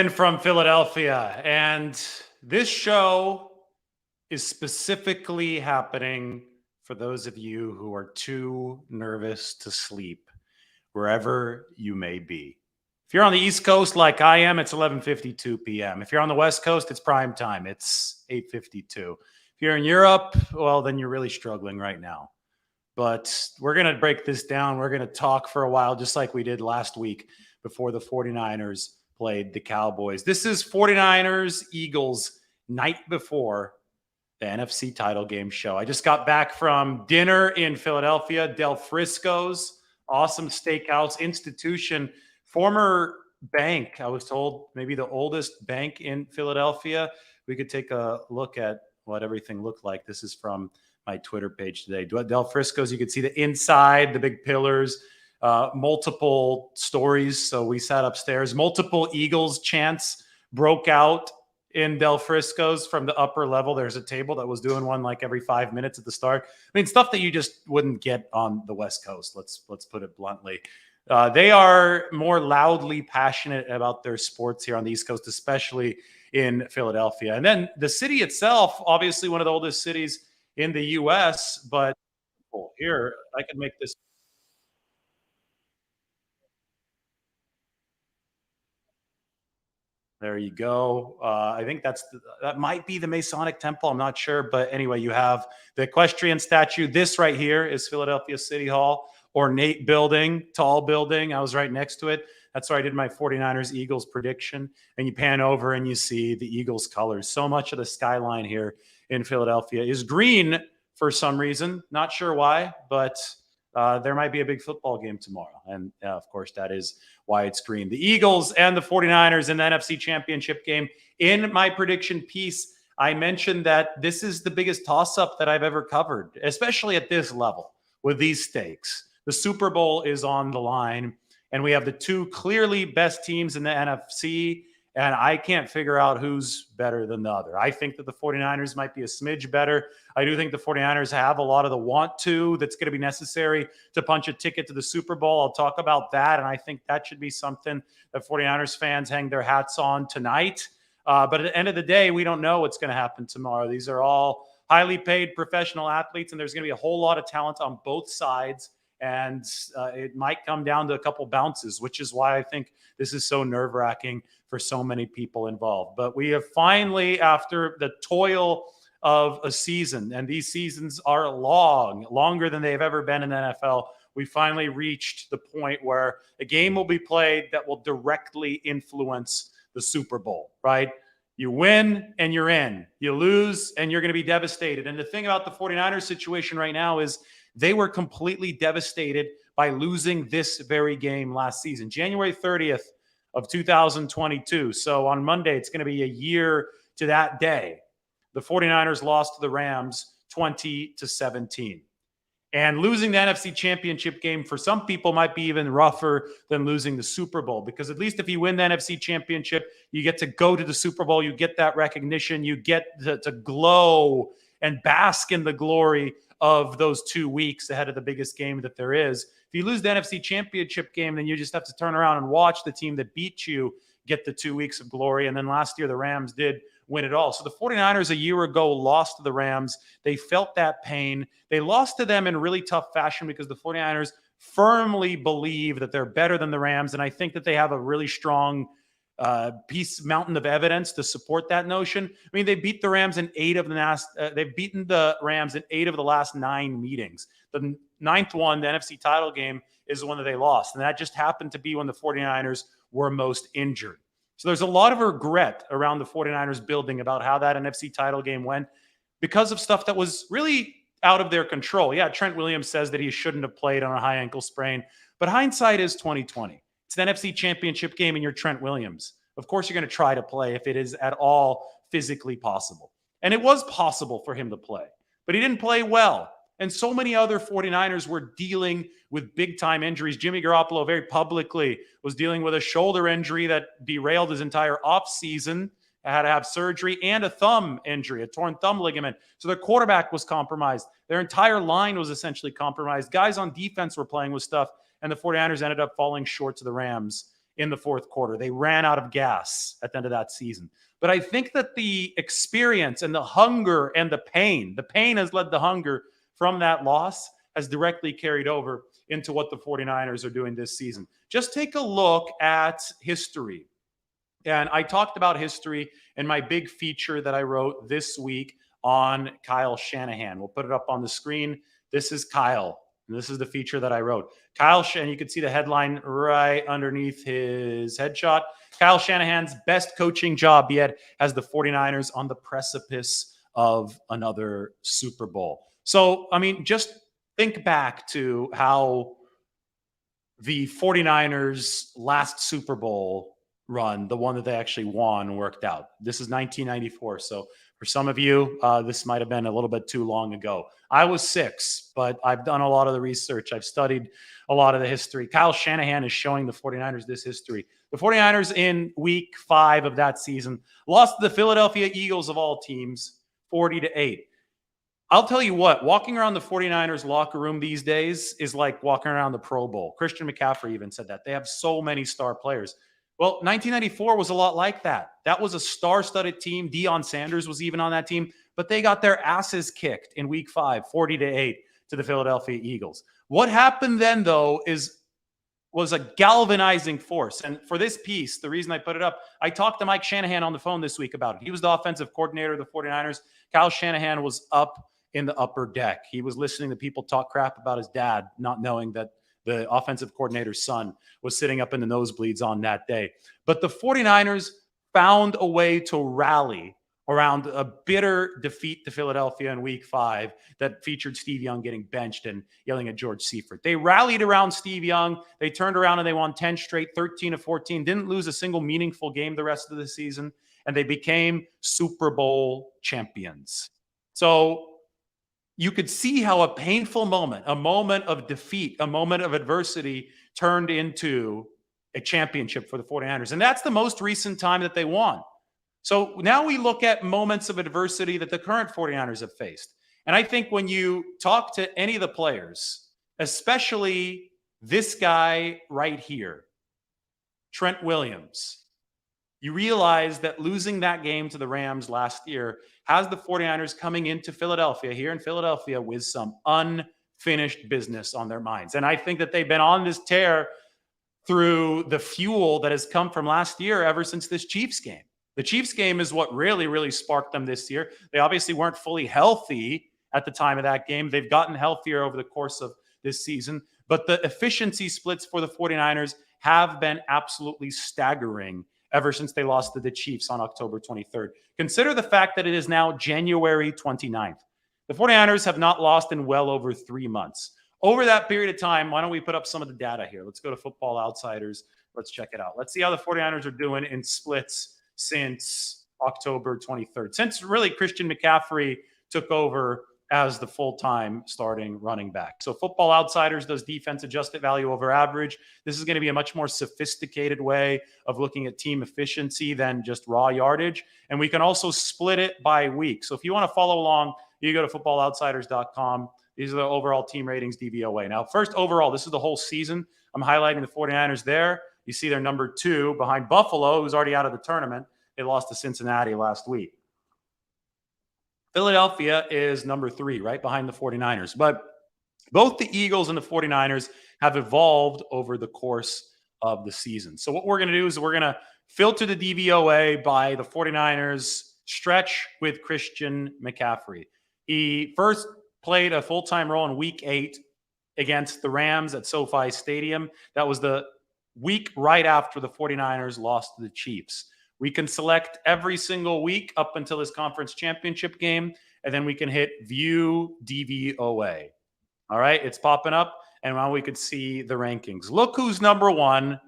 From Philadelphia, and this show is specifically happening for those of you who are too nervous to sleep, wherever you may be. If you're on the East Coast like I am, it's 11:52 p.m. If you're on the West Coast, it's prime time. It's 8:52. If you're in Europe, well, then you're really struggling right now. But we're going to break this down. We're going to talk for a while, just like we did last week before the 49ers played the Cowboys. This is 49ers Eagles night before the NFC title game show. I just got back from dinner in Philadelphia, Del Friscos, awesome steakhouse institution, former bank. I was told maybe the oldest bank in Philadelphia. We could take a look at what everything looked like. This is from my Twitter page today. Del Friscos, you can see the inside, the big pillars, multiple stories. So we sat upstairs. Multiple Eagles chants broke out in Del Friscos from the upper level. There's a table that was doing one like every 5 minutes at the start. I mean, stuff that you just wouldn't get on the West Coast. Let's put it bluntly. They are more loudly passionate about their sports here on the East Coast, especially in Philadelphia. And then the city itself, obviously one of the oldest cities in the U.S., but here I can make this. There you go. I think that might be the Masonic Temple. I'm not sure, but anyway, you have the equestrian statue. This right here is Philadelphia City Hall, ornate building, tall building. I was right next to it. That's where I did my 49ers Eagles prediction. And you pan over and you see the Eagles colors. So much of the skyline here in Philadelphia is green for some reason. Not sure why, but there might be a big football game tomorrow. And of course, that is why it's green. The Eagles and the 49ers in the NFC Championship game. In my prediction piece, I mentioned that this is the biggest toss-up that I've ever covered, especially at this level with these stakes. The Super Bowl is on the line, and we have the two clearly best teams in the NFC, and I can't figure out who's better than the other. I think that the 49ers might be a smidge better. I do think the 49ers have a lot of the want to that's going to be necessary to punch a ticket to the Super Bowl. I'll talk about that, and I think that should be something that 49ers fans hang their hats on tonight. But at the end of the day, we don't know what's going to happen tomorrow. These are all highly paid professional athletes, and there's going to be a whole lot of talent on both sides. And it might come down to a couple bounces, which is why I think this is so nerve-wracking for so many people involved. But we have finally, after the toil of a season, and these seasons are long, longer than they've ever been in the NFL, we finally reached the point where a game will be played that will directly influence the Super Bowl, right? You win and you're in. You lose and you're going to be devastated. And the thing about the 49ers situation right now is they were completely devastated by losing this very game last season, January 30th of 2022. So on Monday, it's going to be a year to that day. The 49ers lost to the Rams 20-17. And losing the NFC Championship game for some people might be even rougher than losing the Super Bowl, because at least if you win the NFC Championship, you get to go to the Super Bowl, you get that recognition, you get to glow and bask in the glory of those 2 weeks ahead of the biggest game that there is. If you lose the NFC Championship game, then you just have to turn around and watch the team that beat you get the 2 weeks of glory. And then last year, the Rams did win it all. So the 49ers a year ago lost to the Rams. They felt that pain. They lost to them in really tough fashion because the 49ers firmly believe that they're better than the Rams. And I think that they have a really strong mountain of evidence to support that notion. I mean, they beat the Rams in they've beaten the Rams in 8 of the last 9 meetings. The 9th one, the NFC title game, is the one that they lost. And that just happened to be when the 49ers were most injured. So there's a lot of regret around the 49ers building about how that NFC title game went because of stuff that was really out of their control. Yeah, Trent Williams says that he shouldn't have played on a high ankle sprain, but hindsight is 2020. It's an NFC Championship game and you're Trent Williams. Of course, you're going to try to play if it is at all physically possible. And it was possible for him to play, but he didn't play well. And so many other 49ers were dealing with big-time injuries. Jimmy Garoppolo very publicly was dealing with a shoulder injury that derailed his entire offseason, had to have surgery, and a thumb injury, a torn thumb ligament. So their quarterback was compromised. Their entire line was essentially compromised. Guys on defense were playing with stuff, and the 49ers ended up falling short to the Rams in the fourth quarter. They ran out of gas at the end of that season. But I think that the experience and the hunger and the pain has led the hunger from that loss, has directly carried over into what the 49ers are doing this season. Just take a look at history. And I talked about history in my big feature that I wrote this week on Kyle Shanahan. We'll put it up on the screen. This is Kyle. And this is the feature that I wrote. Kyle, and you can see the headline right underneath his headshot. Kyle Shanahan's best coaching job yet has the 49ers on the precipice of another Super Bowl. So, I mean, just think back to how the 49ers last Super Bowl run, the one that they actually won, worked out. This is 1994. So for some of you, this might have been a little bit too long ago. I was 6, but I've done a lot of the research. I've studied a lot of the history. Kyle Shanahan is showing the 49ers this history. The 49ers in week 5 of that season lost to the Philadelphia Eagles of all teams, 40-8. I'll tell you what, walking around the 49ers locker room these days is like walking around the Pro Bowl. Christian McCaffrey even said that. They have so many star players. Well, 1994 was a lot like that. That was a star-studded team. Deion Sanders was even on that team, but they got their asses kicked in week 5, 40-8 to the Philadelphia Eagles. What happened then, though, was a galvanizing force. And for this piece, the reason I put it up, I talked to Mike Shanahan on the phone this week about it. He was the offensive coordinator of the 49ers. Kyle Shanahan was up in the upper deck. He was listening to people talk crap about his dad, not knowing that the offensive coordinator's son was sitting up in the nosebleeds on that day. But the 49ers found a way to rally around a bitter defeat to Philadelphia in week 5 that featured Steve Young getting benched and yelling at George Seifert. They rallied around Steve Young. They turned around and they won 10 straight, 13-14, didn't lose a single meaningful game the rest of the season, and they became Super Bowl champions. So you could see how a painful moment, a moment of defeat, a moment of adversity turned into a championship for the 49ers. And that's the most recent time that they won. So now we look at moments of adversity that the current 49ers have faced. And I think when you talk to any of the players, especially this guy right here, Trent Williams, you realize that losing that game to the Rams last year has the 49ers coming into Philadelphia, here in Philadelphia, with some unfinished business on their minds. And I think that they've been on this tear through the fuel that has come from last year ever since this Chiefs game. The Chiefs game is what really, really sparked them this year. They obviously weren't fully healthy at the time of that game. They've gotten healthier over the course of this season. But the efficiency splits for the 49ers have been absolutely staggering ever since they lost to the Chiefs on October 23rd. Consider the fact that it is now January 29th. The 49ers have not lost in well over 3 months. Over that period of time, why don't we put up some of the data here? Let's go to Football Outsiders. Let's check it out. Let's see how the 49ers are doing in splits since October 23rd. Since really Christian McCaffrey took over as the full-time starting running back. So Football Outsiders does defense adjusted value over average. This is going to be a much more sophisticated way of looking at team efficiency than just raw yardage. And we can also split it by week. So if you want to follow along, you go to footballoutsiders.com. These are the overall team ratings, DVOA. Now, first overall, this is the whole season. I'm highlighting the 49ers there. You see they're number 2 behind Buffalo, who's already out of the tournament. They lost to Cincinnati last week. Philadelphia is number 3, right behind the 49ers. But both the Eagles and the 49ers have evolved over the course of the season. So what we're going to do is we're going to filter the DVOA by the 49ers stretch with Christian McCaffrey. He first played a full-time role in week 8 against the Rams at SoFi Stadium. That was the week right after the 49ers lost to the Chiefs. We can select every single week up until his conference championship game, and then we can hit view DVOA. All right, it's popping up, and now we could see the rankings. Look who's number 1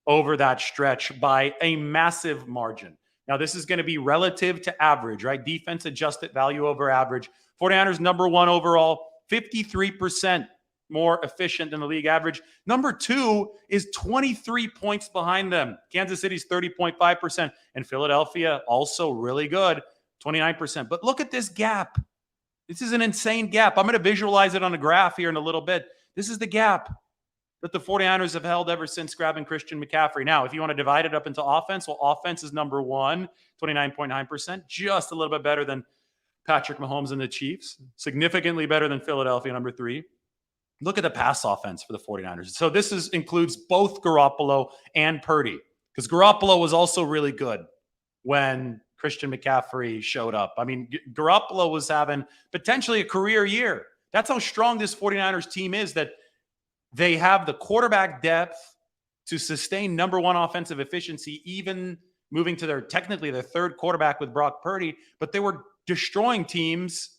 over that stretch by a massive margin. Now, this is going to be relative to average, right? Defense adjusted value over average. 49ers number 1 overall, 53% more efficient than the league average. Number 2 is 23 points behind them. Kansas City's 30.5%, and Philadelphia also really good, 29%. But look at this gap. This is an insane gap. I'm going to visualize it on a graph here in a little bit. This is the gap. that the 49ers have held ever since grabbing Christian McCaffrey. Now, if you want to divide it up into offense, well, offense is number one, 29.9%, just a little bit better than Patrick Mahomes and the Chiefs, significantly better than Philadelphia, number three. Look at the pass offense for the 49ers. So this includes both Garoppolo and Purdy, because Garoppolo was also really good when Christian McCaffrey showed up. I mean, Garoppolo was having potentially a career year. That's how strong this 49ers team is, that they have the quarterback depth to sustain number one offensive efficiency, even moving to their third quarterback with Brock Purdy. But they were destroying teams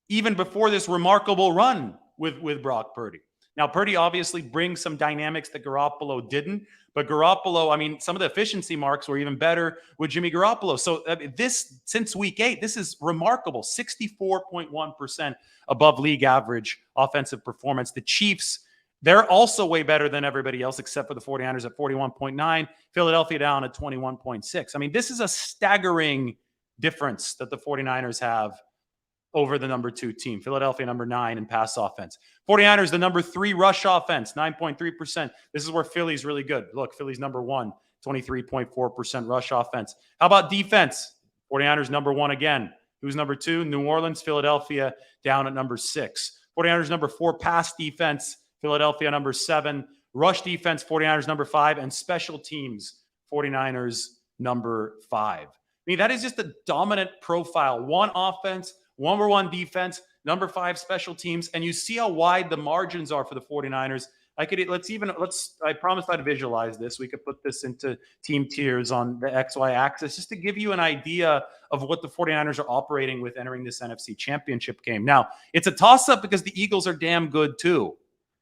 even before this remarkable run with Brock Purdy. Now, Purdy obviously brings some dynamics that Garoppolo didn't, but Garoppolo, I mean, some of the efficiency marks were even better with Jimmy Garoppolo. So this, since week 8, this is remarkable. 64.1% above league average offensive performance. The Chiefs, they're also way better than everybody else except for the 49ers at 41.9, Philadelphia down at 21.6. I mean, this is a staggering difference that the 49ers have over the number 2 team. Philadelphia number 9 in pass offense. 49ers, the number 3 rush offense, 9.3%. This is where Philly's really good. Look, Philly's number 1, 23.4% rush offense. How about defense? 49ers number 1 again. Who's number 2? New Orleans, Philadelphia down at number 6. 49ers number 4 pass defense, Philadelphia number 7. Rush defense, 49ers number 5. And special teams, 49ers number 5. I mean, that is just a dominant profile. 1 offense, number 1 defense, number 5 special teams, and you see how wide the margins are for the 49ers. I promised I'd visualize this. We could put this into team tiers on the XY axis just to give you an idea of what the 49ers are operating with entering this NFC Championship game. Now, it's a toss-up because the Eagles are damn good too.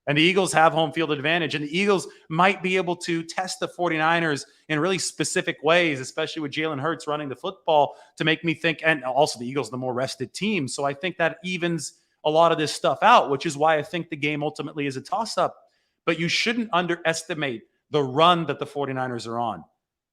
And the Eagles have home field advantage. And the Eagles might be able to test the 49ers in really specific ways, especially with Jalen Hurts running the football, to make me think, and also the Eagles, the more rested team. So I think that evens a lot of this stuff out, which is why I think the game ultimately is a toss-up. But you shouldn't underestimate the run that the 49ers are on.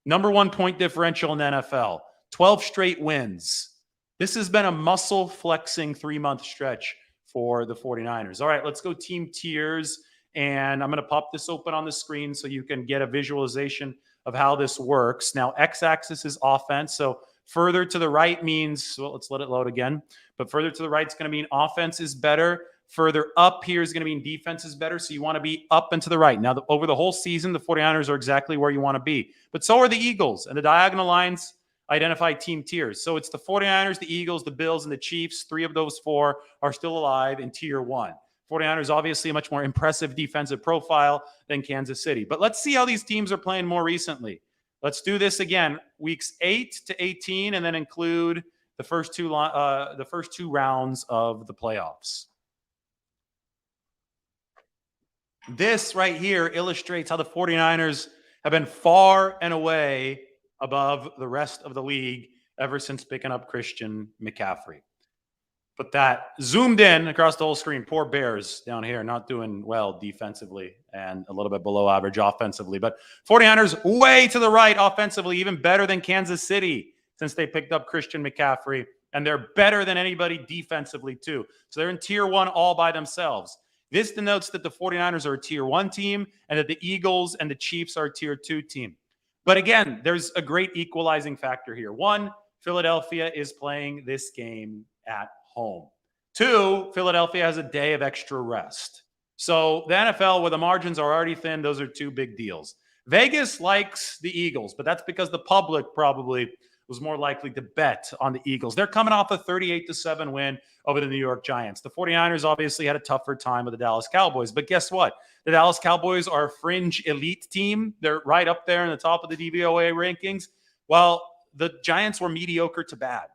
Number 1 point differential in the NFL, 12 straight wins. This has been a muscle flexing 3-month stretch for the 49ers. All right, let's go team tiers. And I'm going to pop this open on the screen so you can get a visualization of how this works. Now, x-axis is offense. So further to the right means, well, let's let it load again. But further to the right is going to mean offense is better. Further up here is going to mean defense is better. So you want to be up and to the right. Now, over the whole season, the 49ers are exactly where you want to be. But so are the Eagles. And the diagonal lines identify team tiers. So it's the 49ers, the Eagles, the Bills, and the Chiefs. 3 of those 4 are still alive in tier 1. 49ers obviously a much more impressive defensive profile than Kansas City. But let's see how these teams are playing more recently. Let's do this again. Weeks 8 to 18, and then include the first two rounds of the playoffs. This right here illustrates how the 49ers have been far and away above the rest of the league ever since picking up Christian McCaffrey. But that zoomed in across the whole screen. Poor Bears down here, not doing well defensively and a little bit below average offensively. But 49ers way to the right offensively, even better than Kansas City since they picked up Christian McCaffrey. And they're better than anybody defensively too. So they're in tier 1 all by themselves. This denotes that the 49ers are a tier 1 team and that the Eagles and the Chiefs are a tier 2 team. But again, there's a great equalizing factor here. 1, Philadelphia is playing this game at home. 2, Philadelphia has a day of extra rest. So the NFL, where the margins are already thin, those are 2 big deals. Vegas likes the Eagles, but that's because the public probably was more likely to bet on the Eagles. They're coming off a 38-7 win over the New York Giants. The 49ers obviously had a tougher time with the Dallas Cowboys, but guess what? The Dallas Cowboys are a fringe elite team. They're right up there in the top of the DVOA rankings, while the Giants were mediocre to bad.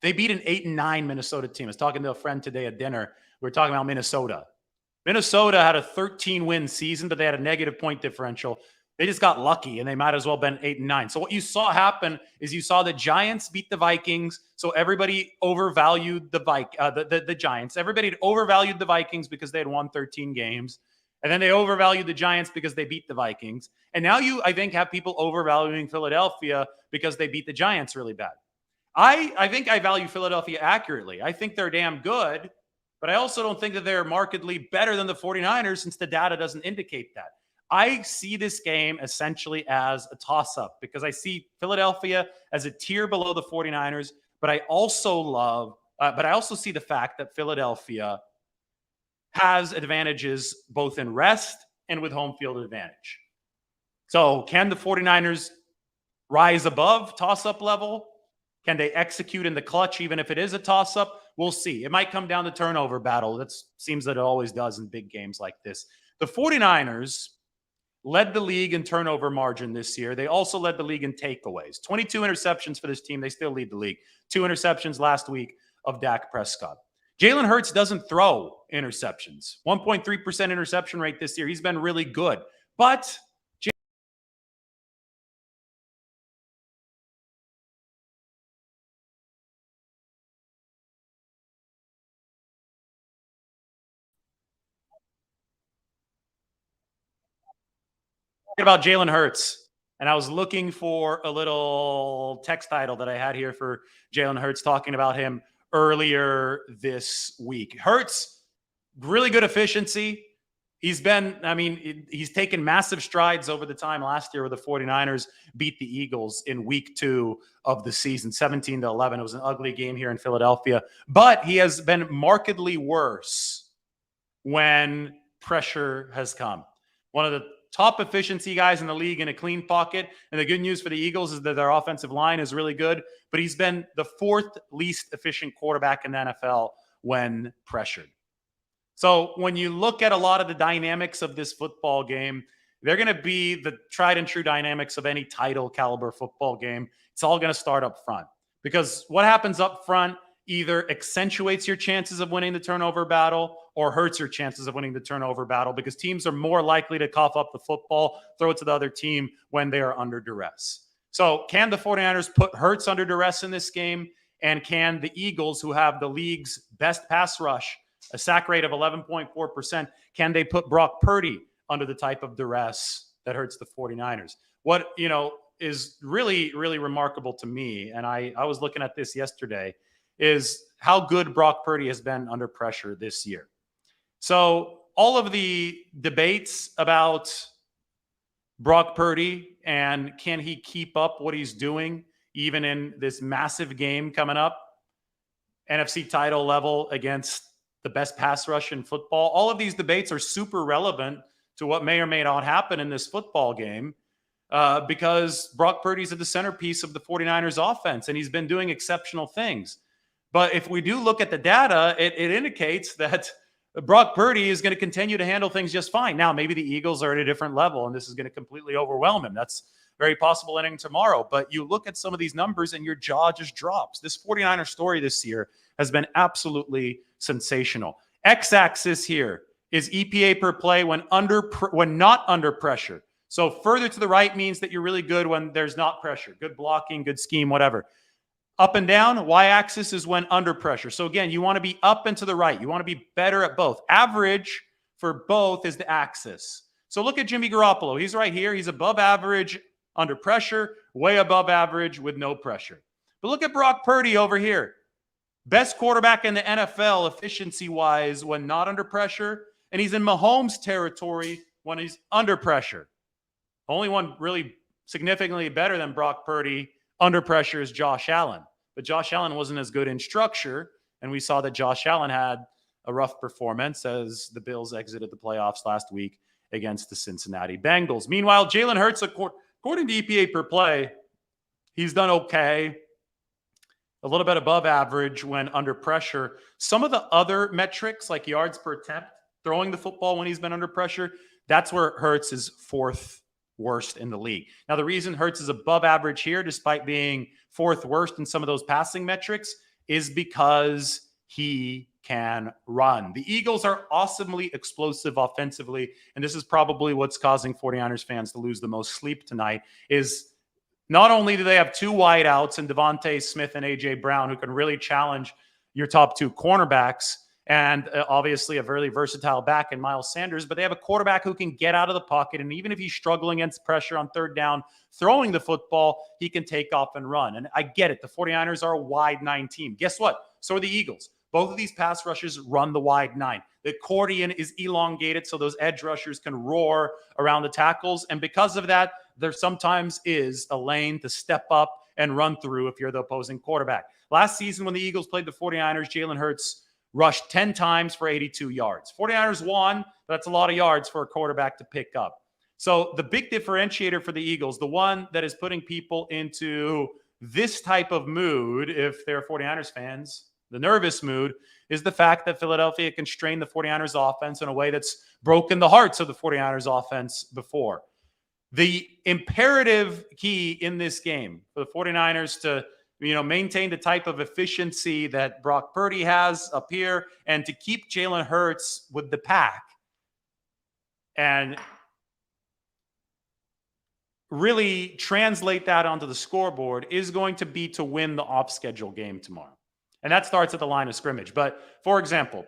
They beat an 8-9 Minnesota team. I was talking to a friend today at dinner. We were talking about Minnesota. Minnesota had a 13-win season, but they had a negative point differential. They just got lucky, and they might as well have been 8-9. So what you saw happen is you saw the Giants beat the Vikings, so everybody overvalued the Giants. Everybody had overvalued the Vikings because they had won 13 games, and then they overvalued the Giants because they beat the Vikings. And now you, I think, have people overvaluing Philadelphia because they beat the Giants really bad. I think I value Philadelphia accurately. I think they're damn good, but I also don't think that they're markedly better than the 49ers since the data doesn't indicate that. I see this game essentially as a toss-up because I see Philadelphia as a tier below the 49ers, but I also see the fact that Philadelphia has advantages both in rest and with home field advantage. So can the 49ers rise above toss-up level? Can they execute in the clutch even if it is a toss-up? We'll see. It might come down to turnover battle. That seems that it always does in big games like this. The 49ers led the league in turnover margin this year. They also led the league in takeaways. 22 interceptions for this team. They still lead the league. 2 interceptions last week of Dak Prescott. Jalen Hurts doesn't throw interceptions. 1.3% interception rate this year. He's been really good. But about Jalen Hurts, and I was looking for a little text title that I had here for Jalen Hurts talking about him earlier this week. Hurts, really good efficiency. He's taken massive strides over the time last year where the 49ers beat the Eagles in week 2 of the season, 17-11. It was an ugly game here in Philadelphia, but he has been markedly worse when pressure has come. One of the top efficiency guys in the league in a clean pocket. And the good news for the Eagles is that their offensive line is really good, but he's been the 4th least efficient quarterback in the NFL when pressured. So when you look at a lot of the dynamics of this football game, they're going to be the tried and true dynamics of any title caliber football game. It's all going to start up front because what happens up front either accentuates your chances of winning the turnover battle or hurts your chances of winning the turnover battle because teams are more likely to cough up the football, throw it to the other team when they are under duress. So can the 49ers put Hurts under duress in this game? And can the Eagles, who have the league's best pass rush, a sack rate of 11.4%, can they put Brock Purdy under the type of duress that hurts the 49ers? What, is really, really remarkable to me, and I was looking at this yesterday, is how good Brock Purdy has been under pressure this year. So all of the debates about Brock Purdy and can he keep up what he's doing even in this massive game coming up, NFC title level against the best pass rush in football, all of these debates are super relevant to what may or may not happen in this football game because Brock Purdy's at the centerpiece of the 49ers offense and he's been doing exceptional things. But if we do look at the data, it indicates that Brock Purdy is going to continue to handle things just fine. Now, maybe the Eagles are at a different level, and this is going to completely overwhelm him. That's very possible ending tomorrow. But you look at some of these numbers, and your jaw just drops. This 49er story this year has been absolutely sensational. X-axis here is EPA per play when not under pressure. So further to the right means that you're really good when there's not pressure. Good blocking, good scheme, whatever. Up and down, y-axis is when under pressure. So again, you want to be up and to the right. You want to be better at both. Average for both is the axis. So look at Jimmy Garoppolo. He's right here. He's above average under pressure, way above average with no pressure. But look at Brock Purdy over here. Best quarterback in the NFL efficiency-wise when not under pressure, and he's in Mahomes territory when he's under pressure. Only one really significantly better than Brock Purdy under pressure is Josh Allen. But Josh Allen wasn't as good in structure, and we saw that Josh Allen had a rough performance as the Bills exited the playoffs last week against the Cincinnati Bengals. Meanwhile, Jalen Hurts, according to EPA per play, he's done okay, a little bit above average when under pressure. Some of the other metrics, like yards per attempt, throwing the football when he's been under pressure, that's where Hurts is 4th worst in the league. Now, the reason Hurts is above average here, despite being 4th worst in some of those passing metrics, is because he can run. The Eagles are awesomely explosive offensively, and this is probably what's causing 49ers fans to lose the most sleep tonight, is not only do they have 2 wideouts in Devontae Smith and A.J. Brown who can really challenge your top 2 cornerbacks, and obviously a very versatile back in Miles Sanders, but they have a quarterback who can get out of the pocket, and even if he's struggling against pressure on 3rd down, throwing the football, he can take off and run. And I get it. The 49ers are a wide 9 team. Guess what? So are the Eagles. Both of these pass rushers run the wide 9. The accordion is elongated so those edge rushers can roar around the tackles. And because of that, there sometimes is a lane to step up and run through if you're the opposing quarterback. Last season when the Eagles played the 49ers, Jalen Hurts rushed 10 times for 82 yards. 49ers won, but that's a lot of yards for a quarterback to pick up. So the big differentiator for the Eagles, the one that is putting people into this type of mood, if they're 49ers fans, the nervous mood, is the fact that Philadelphia constrained the 49ers offense in a way that's broken the hearts of the 49ers offense before. The imperative key in this game for the 49ers to maintain the type of efficiency that Brock Purdy has up here and to keep Jalen Hurts with the pack and really translate that onto the scoreboard is going to be to win the off-schedule game tomorrow. And that starts at the line of scrimmage. But, for example,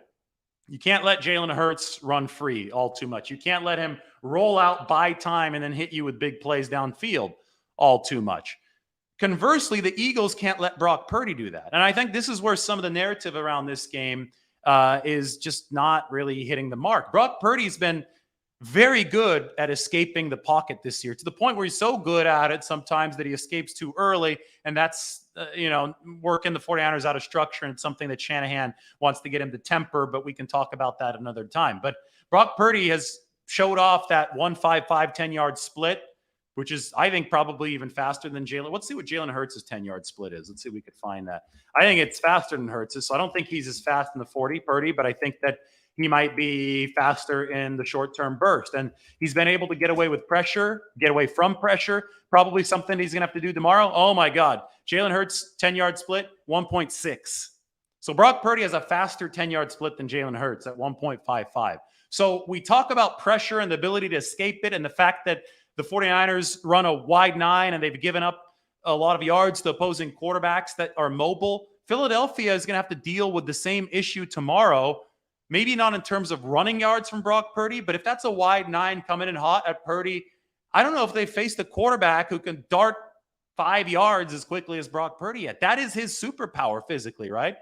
you can't let Jalen Hurts run free all too much. You can't let him roll out, buy time, and then hit you with big plays downfield all too much. Conversely, the Eagles can't let Brock Purdy do that. And I think this is where some of the narrative around this game is just not really hitting the mark. Brock Purdy's been very good at escaping the pocket this year, to the point where he's so good at it sometimes that he escapes too early. And that's, working the 49ers out of structure. And it's something that Shanahan wants to get him to temper, but we can talk about that another time. But Brock Purdy has showed off that 1-5-5 10-yard split, which is, I think, probably even faster than Jalen. Let's see what Jalen Hurts' 10-yard split is. Let's see if we could find that. I think it's faster than Hurts'. So I don't think he's as fast in the 40, Purdy, but I think that he might be faster in the short-term burst. And he's been able to get away with pressure, get away from pressure, probably something he's going to have to do tomorrow. Oh, my God. Jalen Hurts, 10-yard split, 1.6. So Brock Purdy has a faster 10-yard split than Jalen Hurts at 1.55. So we talk about pressure and the ability to escape it and the fact that the 49ers run a wide 9 and they've given up a lot of yards to opposing quarterbacks that are mobile. Philadelphia is going to have to deal with the same issue tomorrow. Maybe not in terms of running yards from Brock Purdy, but if that's a wide 9 coming in hot at Purdy, I don't know if they faced a quarterback who can dart 5 yards as quickly as Brock Purdy yet. That is his superpower physically, right?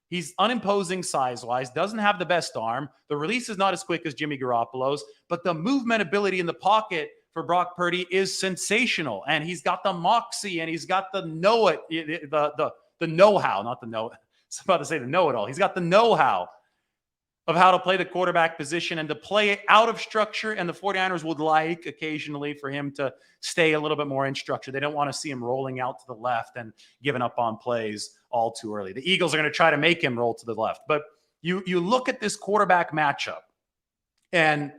He's unimposing size-wise, doesn't have the best arm. The release is not as quick as Jimmy Garoppolo's, but the movement ability in the pocket for Brock Purdy is sensational. And he's got the moxie and he's got the know-it, the know-how, not the know. I was about to say the know-it-all. He's got the know-how of how to play the quarterback position and to play it out of structure. And the 49ers would like occasionally for him to stay a little bit more in structure. They don't want to see him rolling out to the left and giving up on plays all too early. The Eagles are going to try to make him roll to the left. But you look at this quarterback matchup, and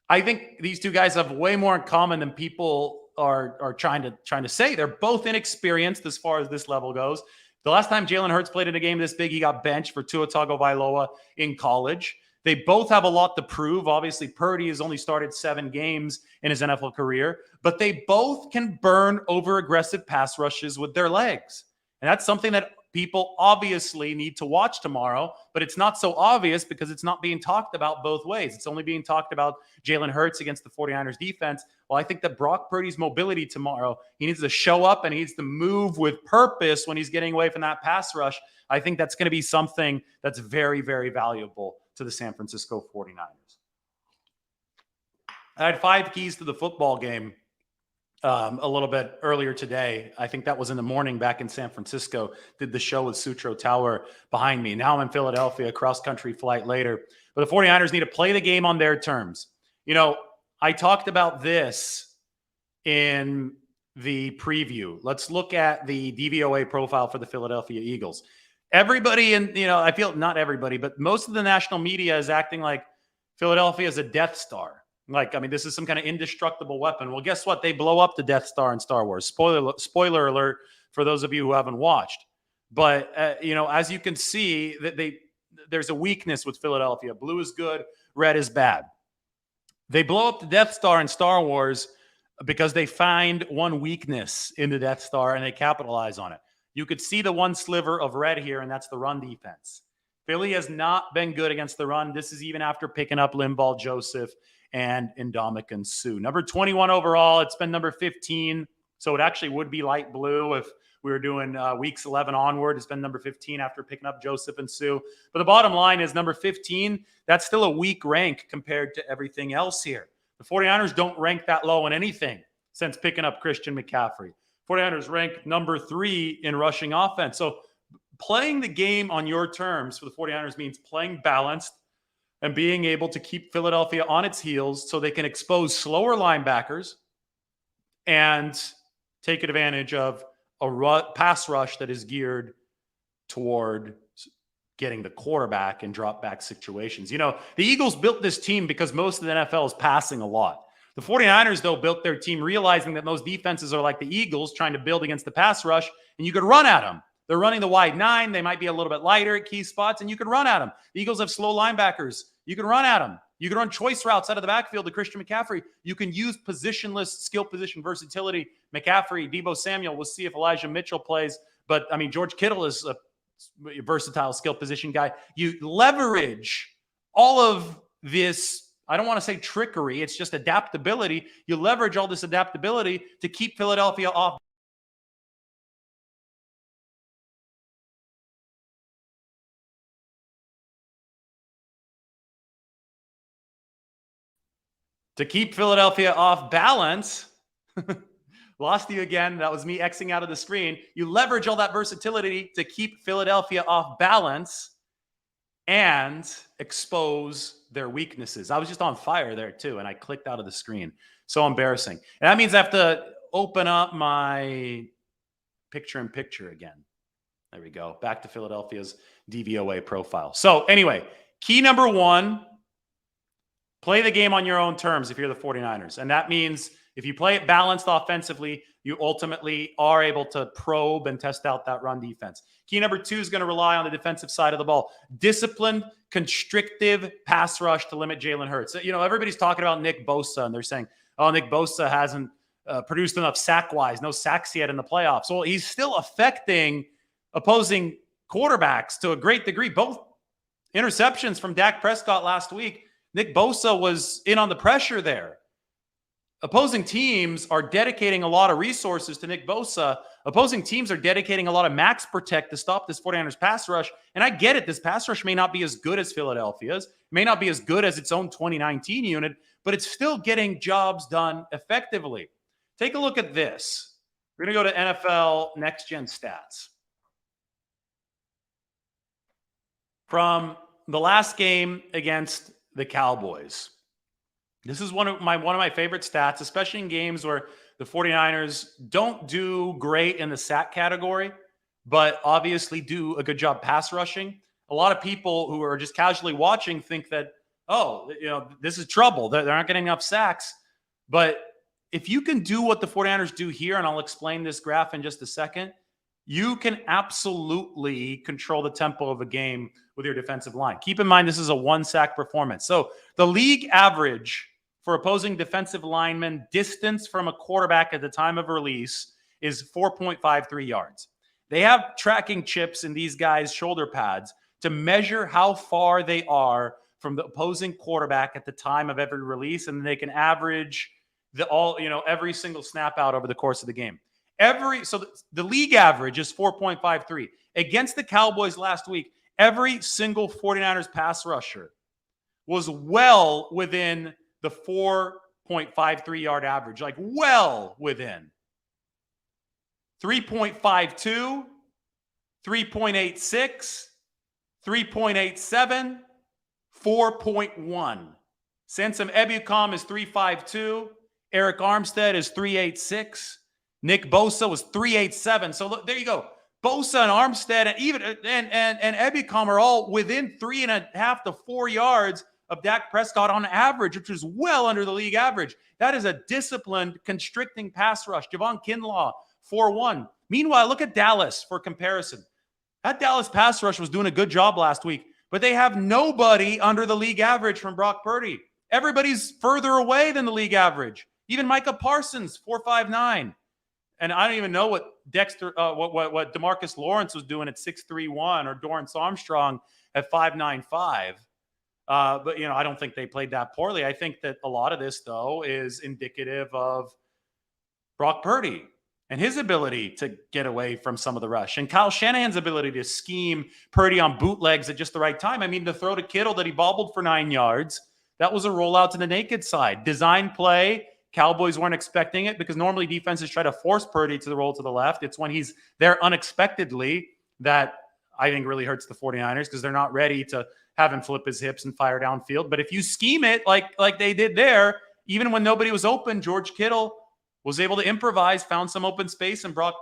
I think these two guys have way more in common than people are trying to say. They're both inexperienced as far as this level goes. The last time Jalen Hurts played in a game this big, he got benched for Tua Tagovailoa in college. They both have a lot to prove. Obviously, Purdy has only started 7 games in his NFL career, but they both can burn over aggressive pass rushes with their legs. And that's something that people obviously need to watch tomorrow, but it's not so obvious because it's not being talked about both ways. It's only being talked about Jalen Hurts against the 49ers defense. Well, I think that Brock Purdy's mobility tomorrow, he needs to show up and he needs to move with purpose when he's getting away from that pass rush. I think that's going to be something that's very, very valuable to the San Francisco 49ers. I had 5 keys to the football game a little bit earlier today. I think that was in the morning back in San Francisco. Did the show with Sutro Tower behind me. Now I'm in Philadelphia, cross-country flight later. But the 49ers need to play the game on their terms. I talked about this in the preview. Let's look at the DVOA profile for the Philadelphia Eagles. Everybody, I feel not everybody, but most of the national media is acting like Philadelphia is a Death Star. This is some kind of indestructible weapon. Well, guess what? They blow up the Death Star in Star Wars. Spoiler alert for those of you who haven't watched. But, as you can see, there's a weakness with Philadelphia. Blue is good, red is bad. They blow up the Death Star in Star Wars because they find one weakness in the Death Star and they capitalize on it. You could see the one sliver of red here, and that's the run defense. Philly has not been good against the run. This is even after picking up Linval Joseph and Ndamukong Suh. Number 21 overall. It's been number 15 So it actually would be light blue if we were doing weeks 11 onward. It's been number 15 after picking up Joseph and Sue. But the bottom line is number 15, that's still a weak rank compared to everything else here. The 49ers don't rank that low in anything since picking up Christian McCaffrey. 49ers rank number 3 in rushing offense. So playing the game on your terms for the 49ers means playing balanced and being able to keep Philadelphia on its heels so they can expose slower linebackers and take advantage of a pass rush that is geared toward getting the quarterback in drop back situations. You know, the Eagles built this team because most of the NFL is passing a lot. The 49ers, though, built their team realizing that most defenses are like the Eagles, trying to build against the pass rush, and you could run at them. They're running the wide 9. They might be a little bit lighter at key spots, and you can run at them. The Eagles have slow linebackers. You can run at them. You can run choice routes out of the backfield to Christian McCaffrey. You can use positionless skill position versatility. McCaffrey, Deebo Samuel. We'll see if Elijah Mitchell plays. But, I mean, George Kittle is a versatile skill position guy. You leverage all of this, I don't want to say trickery. It's just adaptability. You leverage all this adaptability to keep Philadelphia off. To keep Philadelphia off balance. Lost you again. That was me Xing out of the screen. You leverage all that versatility to keep Philadelphia off balance and expose their weaknesses. I was just on fire there too, and I clicked out of the screen. So embarrassing. And that means I have to open up my picture-in-picture again. There we go. Back to Philadelphia's DVOA profile. So anyway, key number 1, play the game on your own terms if you're the 49ers. And that means if you play it balanced offensively, you ultimately are able to probe and test out that run defense. Key number 2 is going to rely on the defensive side of the ball. Disciplined, constrictive pass rush to limit Jalen Hurts. You know, everybody's talking about Nick Bosa, and they're saying, oh, Nick Bosa hasn't produced enough sack-wise. No sacks yet in the playoffs. Well, he's still affecting opposing quarterbacks to a great degree. Both interceptions from Dak Prescott last week, Nick Bosa was in on the pressure there. Opposing teams are dedicating a lot of resources to Nick Bosa. Opposing teams are dedicating a lot of max protect to stop this 49ers pass rush. And I get it. This pass rush may not be as good as Philadelphia's, may not be as good as its own 2019 unit, but it's still getting jobs done effectively. Take a look at this. We're going to go to NFL Next Gen Stats. From the last game against the Cowboys. This is one of my favorite stats, especially in games where the 49ers don't do great in the sack category, but obviously do a good job pass rushing. A lot of people who are just casually watching think that, oh, you know, this is trouble. They're not getting enough sacks. But if you can do what the 49ers do here, and I'll explain this graph in just a second, you can absolutely control the tempo of a game with your defensive line. Keep in mind, this is a 1-sack performance. So the league average for opposing defensive linemen distance from a quarterback at the time of release is 4.53 yards. They have tracking chips in these guys' shoulder pads to measure how far they are from the opposing quarterback at the time of every release, and they can average every single snap out over the course of the game. So the league average is 4.53. Against the Cowboys last week, every single 49ers pass rusher was well within the 4.53 yard average, like well within. 3.52, 3.86, 3.87, 4.1. Sansom Ebukam is 3.52. Eric Armstead is 3.86. Nick Bosa was 3.87. So look, there you go. Bosa and Armstead and even and Ebukam are all within 3.5 to 4 yards of Dak Prescott on average, which is well under the league average. That is a disciplined, constricting pass rush. Javon Kinlaw, 4-1. Meanwhile, look at Dallas for comparison. That Dallas pass rush was doing a good job last week, but they have nobody under the league average from Brock Purdy. Everybody's further away than the league average. Even Micah Parsons, 4.59. And I don't even know what what DeMarcus Lawrence was doing at 6.31 or Dorrance Armstrong at 5.95. But, I don't think they played that poorly. I think that a lot of this, though, is indicative of Brock Purdy. and his ability to get away from some of the rush, and Kyle Shanahan's ability to scheme Purdy on bootlegs at just the right time. I mean, the throw to Kittle that he bobbled for 9 yards, that was a rollout to the naked side. Design play. Cowboys weren't expecting it because normally defenses try to force Purdy to the roll to the left. It's when he's there unexpectedly that I think really hurts the 49ers because they're not ready to have him flip his hips and fire downfield. But if you scheme it like they did there, even when nobody was open, George Kittle was able to improvise, found some open space, and Brock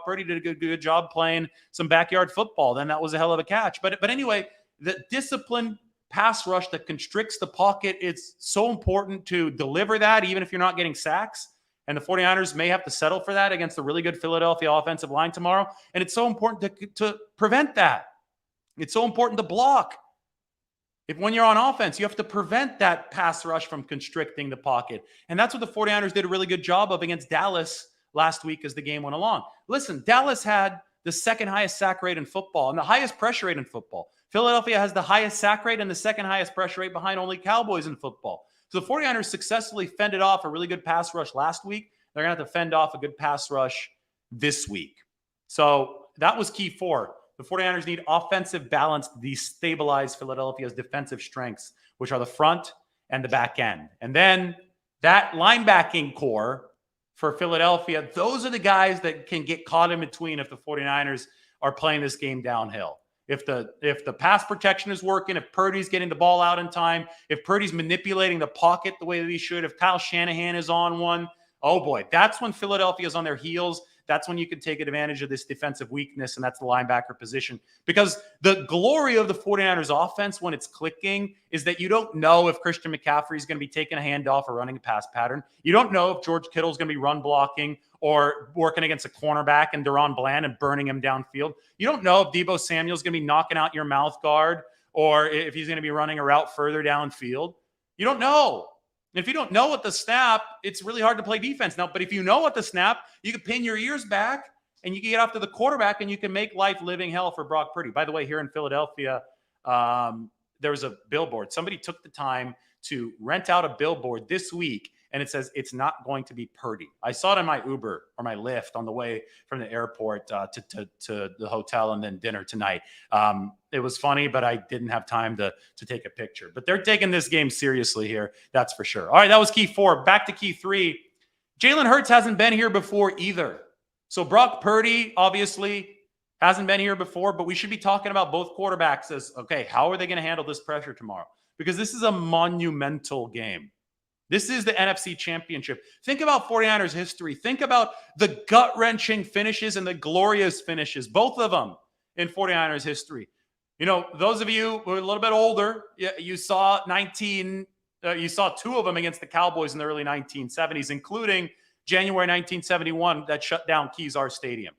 Purdy did a good job playing some backyard football. Then that was a hell of a catch. But anyway, the disciplined pass rush that constricts the pocket, it's so important to deliver that, even if you're not getting sacks. And the 49ers may have to settle for that against a really good Philadelphia offensive line tomorrow. And it's so important to prevent that. It's so important to block. If when you're on offense, you have to prevent that pass rush from constricting the pocket. And that's what the 49ers did a really good job of against Dallas last week as the game went along. Listen, Dallas had the second highest sack rate in football and the highest pressure rate in football. Philadelphia has the highest sack rate and the second highest pressure rate behind only Cowboys in football. So the 49ers successfully fended off a really good pass rush last week. They're going to have to fend off a good pass rush this week. So that was key 4. The 49ers need offensive balance to destabilize Philadelphia's defensive strengths, which are the front and the back end. And then that linebacking core for Philadelphia, those are the guys that can get caught in between if the 49ers are playing this game downhill. If the pass protection is working, if Purdy's getting the ball out in time, if Purdy's manipulating the pocket the way that he should, if Kyle Shanahan is on one, oh boy, that's when Philadelphia's on their heels. That's when you can take advantage of this defensive weakness, and that's the linebacker position. Because the glory of the 49ers offense when it's clicking is that you don't know if Christian McCaffrey is going to be taking a handoff or running a pass pattern. You don't know if George Kittle is going to be run blocking or working against a cornerback and Deron Bland and burning him downfield. You don't know if Deebo Samuel's going to be knocking out your mouth guard or if he's going to be running a route further downfield. You don't know. And if you don't know at the snap, it's really hard to play defense now. But if you know at the snap, you can pin your ears back and you can get after the quarterback and you can make life living hell for Brock Purdy. By the way, here in Philadelphia, there was a billboard. Somebody took the time to rent out a billboard this week, and it says it's not going to be Purdy. I saw it on my Uber or my Lyft on the way from the airport to the hotel and then dinner tonight. It was funny, but I didn't have time to take a picture. But they're taking this game seriously here, that's for sure. All right, that was key 4. Back to key 3. Jalen Hurts hasn't been here before either. So Brock Purdy, obviously, hasn't been here before, but we should be talking about both quarterbacks as, okay, how are they going to handle this pressure tomorrow? Because this is a monumental game. This is the NFC Championship. Think about 49ers history. Think about the gut-wrenching finishes and the glorious finishes, both of them in 49ers history. You know, those of you who are a little bit older, you saw 2 of them against the Cowboys in the early 1970s, including January 1971 that shut down Kezar Stadium.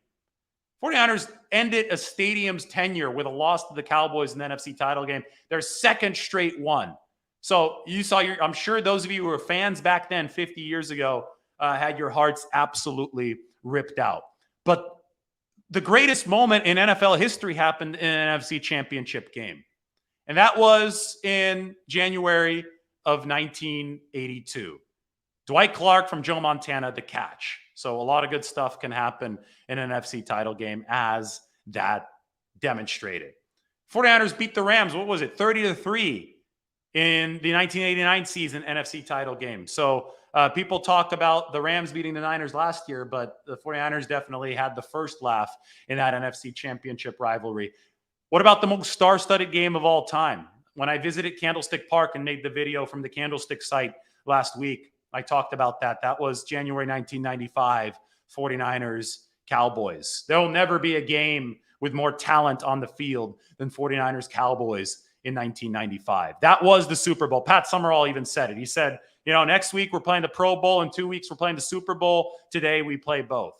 49ers ended a stadium's tenure with a loss to the Cowboys in the NFC title game, their second straight one. So you saw I'm sure those of you who were fans back then 50 years ago had your hearts absolutely ripped out. But the greatest moment in NFL history happened in an NFC Championship game. And that was in January of 1982. Dwight Clark from Joe Montana, the catch. So a lot of good stuff can happen in an NFC title game as that demonstrated. 49ers beat the Rams, what was it, 30-3 in the 1989 season NFC title game. So people talked about the Rams beating the Niners last year, but the 49ers definitely had the first laugh in that NFC Championship rivalry. What about the most star-studded game of all time? When I visited Candlestick Park and made the video from the Candlestick site last week, I talked about that. That was January 1995, 49ers Cowboys. There will never be a game with more talent on the field than 49ers Cowboys in 1995. That was the Super Bowl. Pat Summerall even said it. He said, you know, next week we're playing the Pro Bowl. In 2 weeks we're playing the Super Bowl. Today we play both.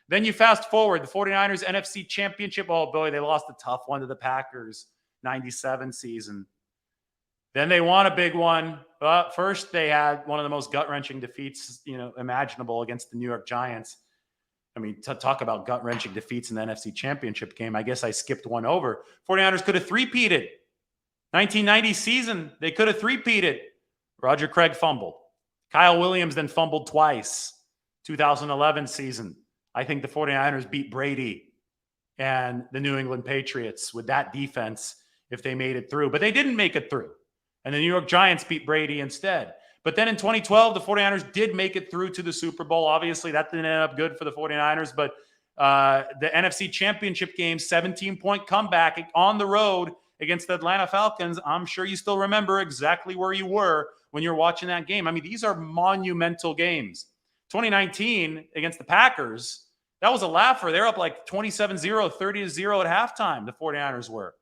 Then you fast forward, the 49ers NFC Championship. Oh, boy, they lost a tough one to the Packers, 97 season. Then they won a big one. But first, they had one of the most gut-wrenching defeats, imaginable against the New York Giants. I mean, to talk about gut-wrenching defeats in the NFC Championship game, I guess I skipped one over. 49ers could have three-peated. 1990 season, they could have three-peated. Roger Craig fumbled. Kyle Williams then fumbled twice. 2011 season. I think the 49ers beat Brady and the New England Patriots with that defense if they made it through. But they didn't make it through. And the New York Giants beat Brady instead. But then in 2012, the 49ers did make it through to the Super Bowl. Obviously, that didn't end up good for the 49ers. But the NFC Championship game, 17-point comeback on the road against the Atlanta Falcons. I'm sure you still remember exactly where you were when you're watching that game. I mean, these are monumental games. 2019 against the Packers, that was a laugher. They're up like 27-0, 30-0 at halftime, the 49ers were.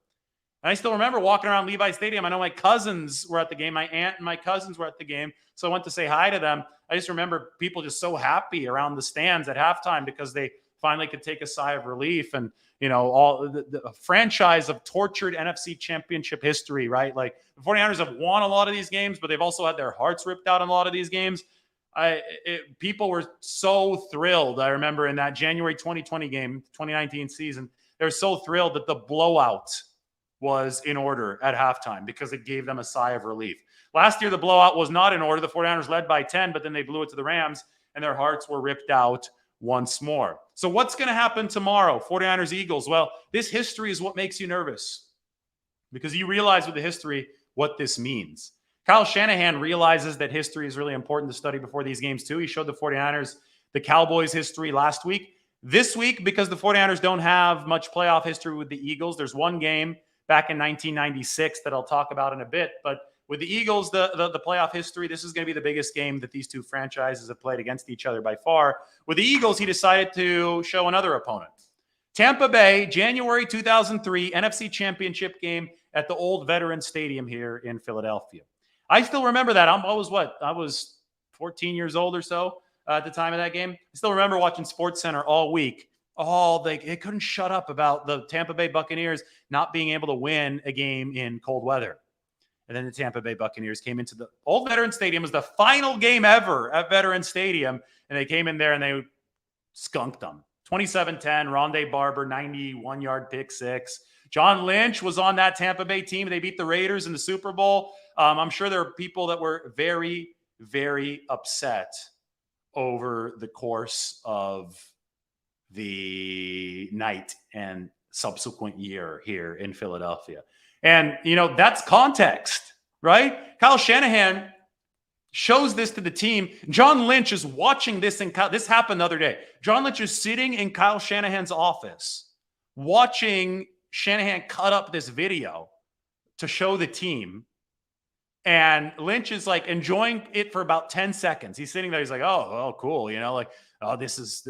And I still remember walking around Levi Stadium. I know my cousins were at the game. My aunt and my cousins were at the game. So I went to say hi to them. I just remember people just so happy around the stands at halftime because they finally could take a sigh of relief. And, you know, all the franchise of tortured NFC Championship history, right? Like the 49ers have won a lot of these games, but they've also had their hearts ripped out in a lot of these games. People were so thrilled. I remember in that January 2020 game, 2019 season, they were so thrilled that the blowout was in order at halftime because it gave them a sigh of relief. Last year, the blowout was not in order. The 49ers led by 10, but then they blew it to the Rams, and their hearts were ripped out once more. So what's going to happen tomorrow? 49ers Eagles. Well, this history is what makes you nervous because you realize with the history what this means. Kyle Shanahan realizes that history is really important to study before these games too. He showed the 49ers the Cowboys history last week. This week, because the 49ers don't have much playoff history with the Eagles, there's one game back in 1996 that I'll talk about in a bit. But with the Eagles, the playoff history, this is going to be the biggest game that these two franchises have played against each other by far. With the Eagles, he decided to show another opponent. Tampa Bay, January 2003, NFC Championship game at the old Veterans Stadium here in Philadelphia. I still remember that. I was 14 years old or so at the time of that game. I still remember watching SportsCenter all week. They couldn't shut up about the Tampa Bay Buccaneers not being able to win a game in cold weather. And then the Tampa Bay Buccaneers came into the old Veterans Stadium. It was the final game ever at Veterans Stadium. And they came in there and they skunked them. 27-10, Rondé Barber, 91-yard pick six. John Lynch was on that Tampa Bay team. They beat the Raiders in the Super Bowl. I'm sure there are people that were very, very upset over the course of the night and subsequent year here in Philadelphia. And, you know, that's context, right? Kyle Shanahan shows this to the team. John Lynch is watching this. This happened the other day. John Lynch is sitting in Kyle Shanahan's office watching Shanahan cut up this video to show the team. And Lynch is like enjoying it for about 10 seconds. He's sitting there. He's like, oh, cool. You know, like, oh, this is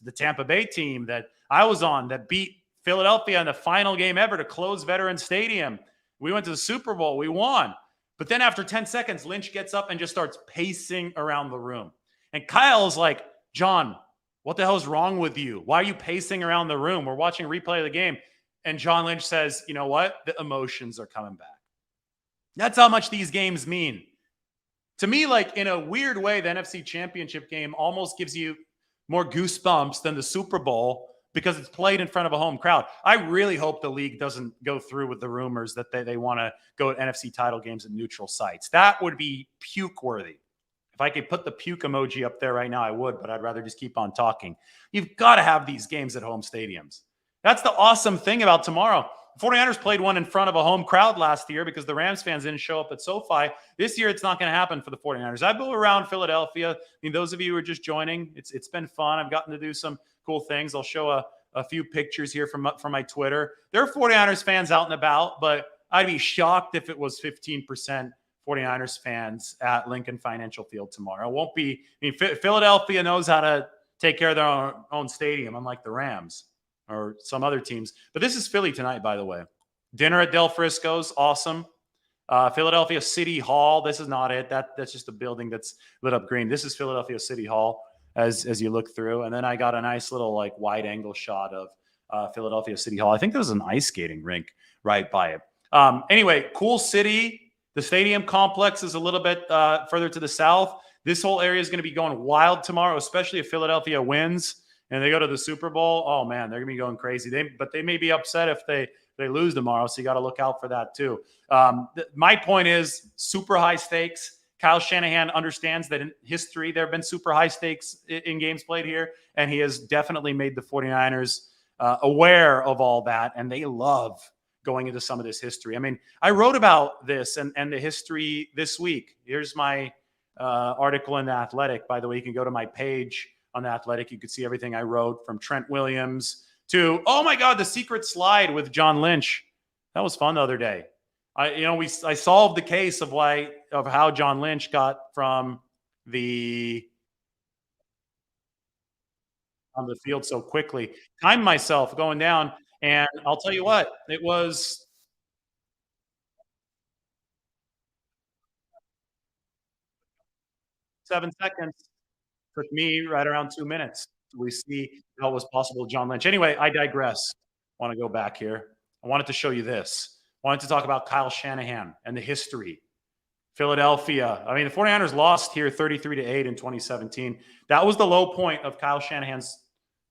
the Tampa Bay team that I was on that beat Philadelphia in the final game ever to close Veterans Stadium. We went to the Super Bowl. We won. But then after 10 seconds, Lynch gets up and just starts pacing around the room. And Kyle's like, John, what the hell is wrong with you? Why are you pacing around the room? We're watching a replay of the game. And John Lynch says, you know what? The emotions are coming back. That's how much these games mean. To me, like in a weird way, the NFC Championship game almost gives you more goosebumps than the Super Bowl because it's played in front of a home crowd. I really hope the league doesn't go through with the rumors that they want to go to NFC title games at neutral sites. That would be puke-worthy. If I could put the puke emoji up there right now, I would, but I'd rather just keep on talking. You've got to have these games at home stadiums. That's the awesome thing about tomorrow. The 49ers played one in front of a home crowd last year because the Rams fans didn't show up at SoFi. This year, it's not going to happen for the 49ers. I've been around Philadelphia. I mean, those of you who are just joining, it's been fun. I've gotten to do some cool things. I'll show a few pictures here from my Twitter. There are 49ers fans out and about, but I'd be shocked if it was 15% 49ers fans at Lincoln Financial Field tomorrow. It won't be. I mean, Philadelphia knows how to take care of their own stadium, unlike the Rams or some other teams. But this is Philly tonight, by the way. Dinner at Del Frisco's, awesome. Philadelphia City Hall. This is not it. That's just a building that's lit up green. This is Philadelphia City Hall as you look through. And then I got a nice little like wide angle shot of Philadelphia City Hall. I think there's an ice skating rink right by it. Anyway, cool city. The stadium complex is a little bit further to the south. This whole area is going to be going wild tomorrow, especially if Philadelphia wins and they go to the Super Bowl. Oh man, they're gonna be going crazy. But they may be upset if they lose tomorrow. So you got to look out for that too. My point is super high stakes. Kyle Shanahan understands that in history, there have been super high stakes in games played here, and he has definitely made the 49ers aware of all that, and they love going into some of this history. I mean, I wrote about this and the history this week. Here's my article in The Athletic. By the way, you can go to my page on The Athletic. You could see everything I wrote, from Trent Williams to, oh my God, the secret slide with John Lynch. That was fun the other day. I solved the case of how John Lynch got from on the field so quickly. Timed myself going down, and I'll tell you what, it was 7 seconds. Took me right around 2 minutes. We see how it was possible with John Lynch. Anyway, I digress. I want to go back here. I wanted to show you this. I wanted to talk about Kyle Shanahan and the history. Philadelphia. I mean, the 49ers lost here 33-8 in 2017. That was the low point of Kyle Shanahan's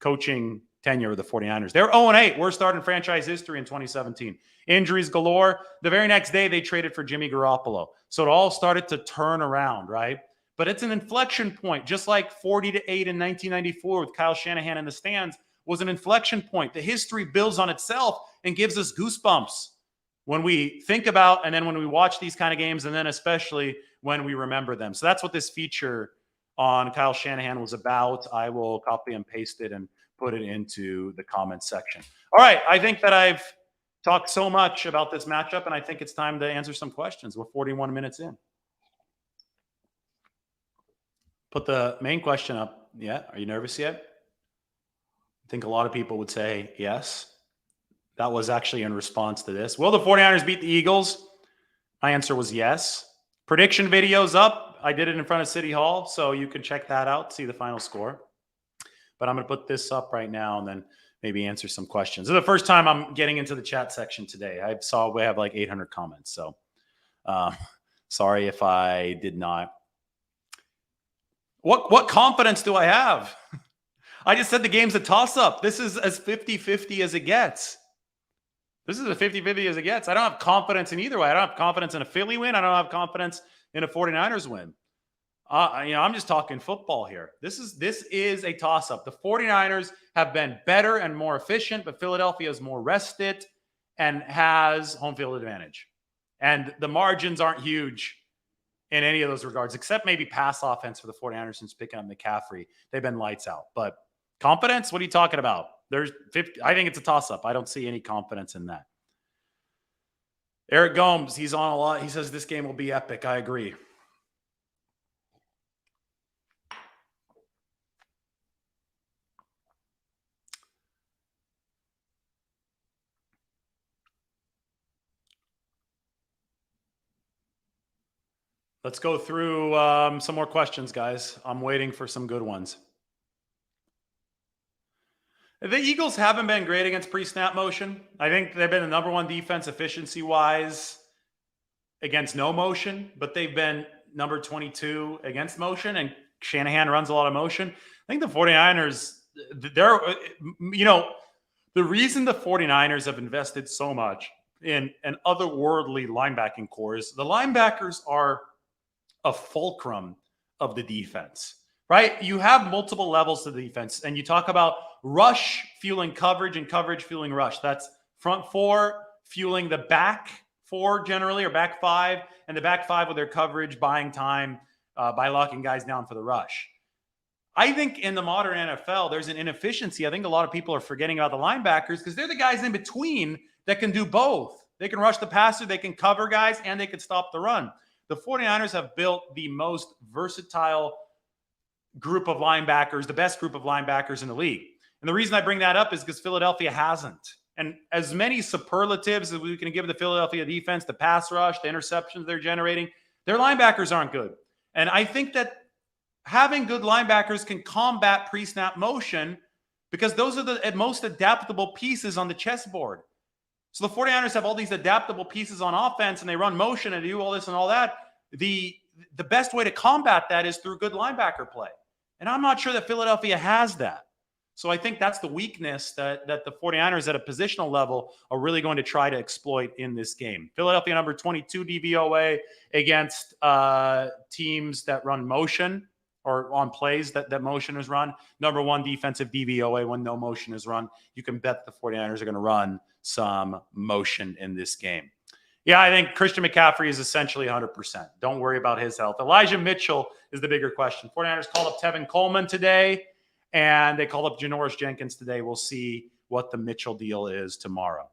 coaching tenure with the 49ers. They were 0-8, worst start in franchise history in 2017. Injuries galore. The very next day, they traded for Jimmy Garoppolo. So it all started to turn around, right? But it's an inflection point, just like 40-8 in 1994 with Kyle Shanahan in the stands was an inflection point. The history builds on itself and gives us goosebumps when we think about, and then when we watch these kind of games, and then especially when we remember them. So that's what this feature on Kyle Shanahan was about. I will copy and paste it and put it into the comments section. All right, I think that I've talked so much about this matchup, and I think it's time to answer some questions. We're 41 minutes in. Put the main question up yet? Are you nervous yet? I think a lot of people would say yes. That was actually in response to this. Will the 49ers beat the Eagles? My answer was yes. Prediction video's up. I did it in front of City Hall, so you can check that out, see the final score. But I'm going to put this up right now and then maybe answer some questions. This is the first time I'm getting into the chat section today. I saw we have like 800 comments, so sorry if I did not. What confidence do I have? I just said the game's a toss-up. This is as 50-50 as it gets. This is as 50-50 as it gets. I don't have confidence in either way. I don't have confidence in a Philly win. I don't have confidence in a 49ers win. I'm just talking football here. This is a toss-up. The 49ers have been better and more efficient, but Philadelphia is more rested and has home field advantage. And the margins aren't huge in any of those regards, except maybe pass offense for the 49ers since picking up McCaffrey. They've been lights out. But confidence? What are you talking about? There's 50. I think it's a toss-up. I don't see any confidence in that. Eric Gomes, he's on a lot. He says this game will be epic. I agree. Let's go through some more questions, guys. I'm waiting for some good ones. The Eagles haven't been great against pre-snap motion. I think they've been the number one defense efficiency-wise against no motion, but they've been number 22 against motion, and Shanahan runs a lot of motion. I think the 49ers, the reason the 49ers have invested so much in an otherworldly linebacking core is the linebackers are a fulcrum of the defense, right? You have multiple levels to the defense, and you talk about rush fueling coverage and coverage fueling rush. That's front four fueling the back four generally, or back five, and the back five with their coverage buying time by locking guys down for the rush. I think in the modern NFL, there's an inefficiency. I think a lot of people are forgetting about the linebackers because they're the guys in between that can do both. They can rush the passer, they can cover guys, and they can stop the run. The 49ers have built the most versatile group of linebackers, the best group of linebackers in the league. And the reason I bring that up is because Philadelphia hasn't. And as many superlatives as we can give the Philadelphia defense, the pass rush, the interceptions they're generating, their linebackers aren't good. And I think that having good linebackers can combat pre-snap motion because those are the most adaptable pieces on the chessboard. So the 49ers have all these adaptable pieces on offense, and they run motion and do all this and all that. The best way to combat that is through good linebacker play. And I'm not sure that Philadelphia has that. So I think that's the weakness that the 49ers at a positional level are really going to try to exploit in this game. Philadelphia number 22 DVOA against teams that run motion or on plays that motion is run. Number 1 defensive DVOA when no motion is run. You can bet the 49ers are going to run some motion in this game. Yeah, I think Christian McCaffrey is essentially 100%. Don't worry about his health. Elijah Mitchell is the bigger question. 49ers called up Tevin Coleman today, and they called up Janoris Jenkins today. We'll see what the Mitchell deal is tomorrow.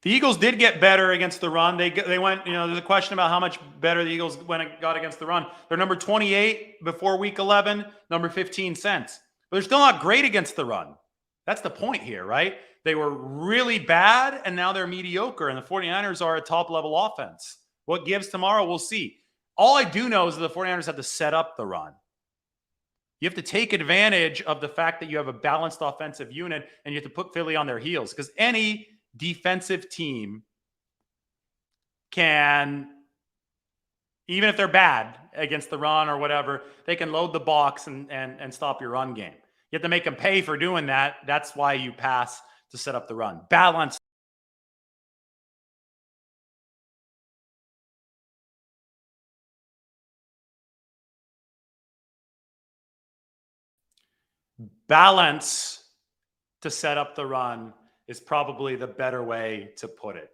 The Eagles did get better against the run. They went, there's a question about how much better the Eagles got against the run. They're number 28 before week 11, number 15 since. But they're still not great against the run. That's the point here, right? They were really bad, and now they're mediocre, and the 49ers are a top-level offense. What gives tomorrow, we'll see. All I do know is that the 49ers have to set up the run. You have to take advantage of the fact that you have a balanced offensive unit, and you have to put Philly on their heels, because any defensive team can, even if they're bad against the run or whatever, they can load the box and stop your run game. You have to make them pay for doing that. That's why you pass to set up the run. Balance. Balance to set up the run is probably the better way to put it.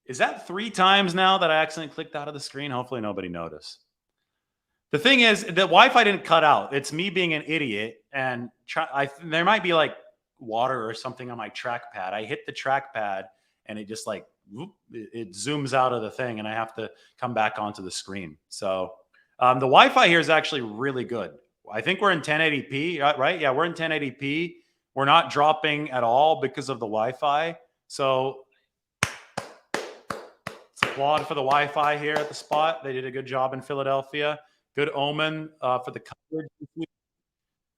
Is that 3 times now that I accidentally clicked out of the screen? Hopefully nobody noticed. The thing is, the Wi-Fi didn't cut out. It's me being an idiot, and there might be like water or something on my trackpad. I hit the trackpad, and it just like, it zooms out of the thing, and I have to come back onto the screen. So the Wi-Fi here is actually really good. I think we're in 1080p, right? Yeah, we're in 1080p. We're not dropping at all because of the Wi-Fi. So let's applaud for the Wi-Fi here at the spot. They did a good job in Philadelphia. Good omen for the coverage this week.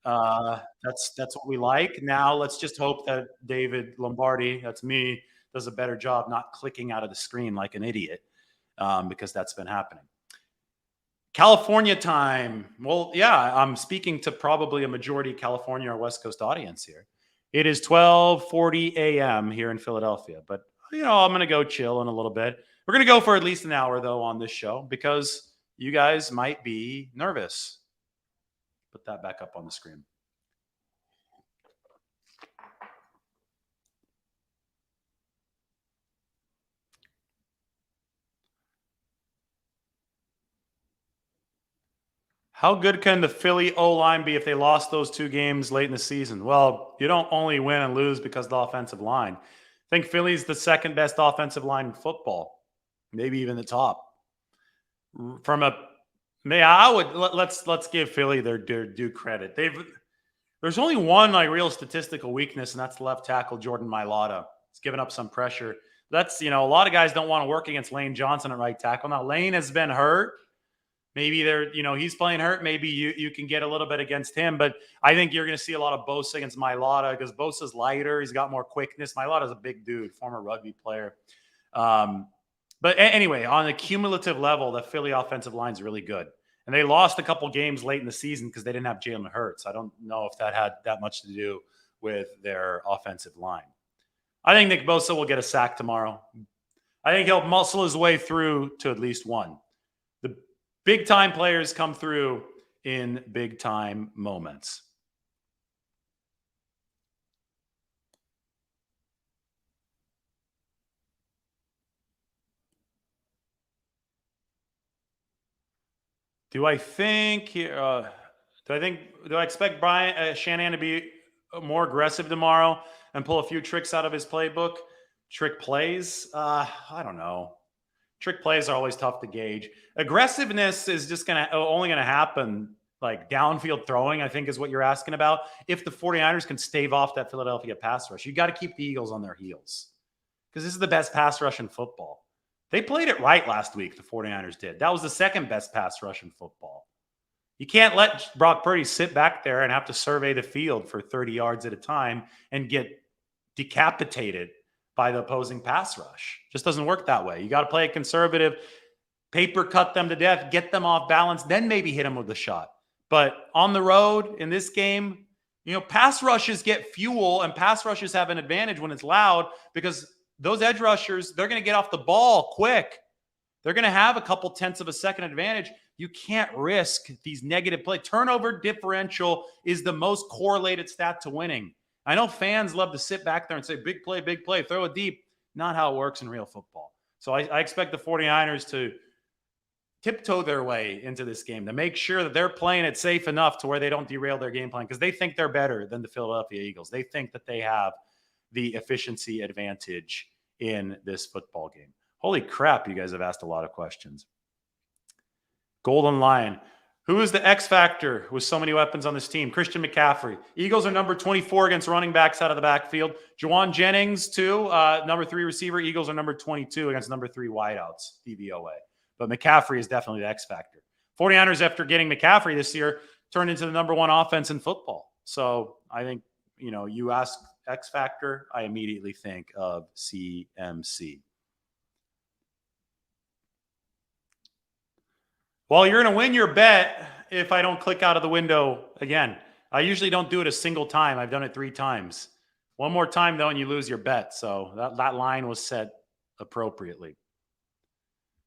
That's what we like. Now let's just hope that David Lombardi, that's me, does a better job not clicking out of the screen like an idiot, because that's been happening. California time. Well, yeah, I'm speaking to probably a majority California or West Coast audience here. It is 12:40 a.m. here in Philadelphia, but I'm going to go chill in a little bit. We're going to go for at least an hour though on this show because you guys might be nervous. Put that back up on the screen. How good can the Philly O-line be if they lost those 2 games late in the season? Well, you don't only win and lose because of the offensive line. I think Philly's the second best offensive line in football, maybe even the top. Let's give Philly their due credit. There's only one real statistical weakness, and that's left tackle Jordan Mailata. He's given up some pressure. That's a lot of guys don't want to work against Lane Johnson at right tackle. Now Lane has been hurt. Maybe he's playing hurt. Maybe you can get a little bit against him, but I think you're going to see a lot of Bosa against Mailata because Bosa's lighter. He's got more quickness. Mailata's a big dude, former rugby player. But anyway, on a cumulative level, the Philly offensive line is really good. And they lost a couple games late in the season because they didn't have Jalen Hurts. I don't know if that had that much to do with their offensive line. I think Nick Bosa will get a sack tomorrow. I think he'll muscle his way through to at least one. The big-time players come through in big-time moments. Do I expect Brian Shanahan to be more aggressive tomorrow and pull a few tricks out of his playbook? Trick plays? I don't know. Trick plays are always tough to gauge. Aggressiveness is just only going to happen like downfield throwing, I think is what you're asking about. If the 49ers can stave off that Philadelphia pass rush, you got to keep the Eagles on their heels because this is the best pass rush in football. They played it right last week, the 49ers did. That was the second best pass rush in football. You can't let Brock Purdy sit back there and have to survey the field for 30 yards at a time and get decapitated by the opposing pass rush. Just doesn't work that way. You got to play it conservative. paper cut them to death, get them off balance, then maybe hit them with a shot. But on the road in this game, pass rushes get fuel, and pass rushes have an advantage when it's loud because those edge rushers, they're going to get off the ball quick. They're going to have a couple tenths of a second advantage. You can't risk these negative play. Turnover differential is the most correlated stat to winning. I know fans love to sit back there and say, big play, throw it deep. Not how it works in real football. So I expect the 49ers to tiptoe their way into this game to make sure that they're playing it safe enough to where they don't derail their game plan because they think they're better than the Philadelphia Eagles. They think that they have the efficiency advantage in this football game. Holy crap, you guys have asked a lot of questions. Golden Lion. Who is the X factor with so many weapons on this team? Christian McCaffrey. Eagles are number 24 against running backs out of the backfield. Juwan Jennings, too, number 3 receiver. Eagles are number 22 against number 3 wideouts, DVOA. But McCaffrey is definitely the X factor. 49ers, after getting McCaffrey this year, turned into the number 1 offense in football. So I think, you ask X factor, I immediately think of CMC. Well, you're going to win your bet if I don't click out of the window again. I usually don't do it a single time. I've done it 3 times. One more time, though, and you lose your bet. So that line was set appropriately.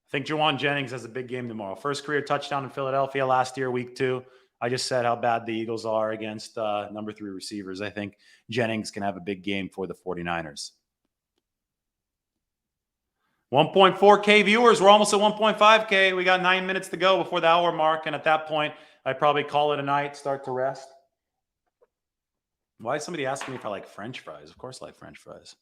I think Juwan Jennings has a big game tomorrow. First career touchdown in Philadelphia last year, week 2. I just said how bad the Eagles are against number 3 receivers. I think Jennings can have a big game for the 49ers. 1.4K viewers. We're almost at 1.5K. We got 9 minutes to go before the hour mark. And at that point, I probably call it a night, start to rest. Why is somebody asking me if I like French fries? Of course I like French fries.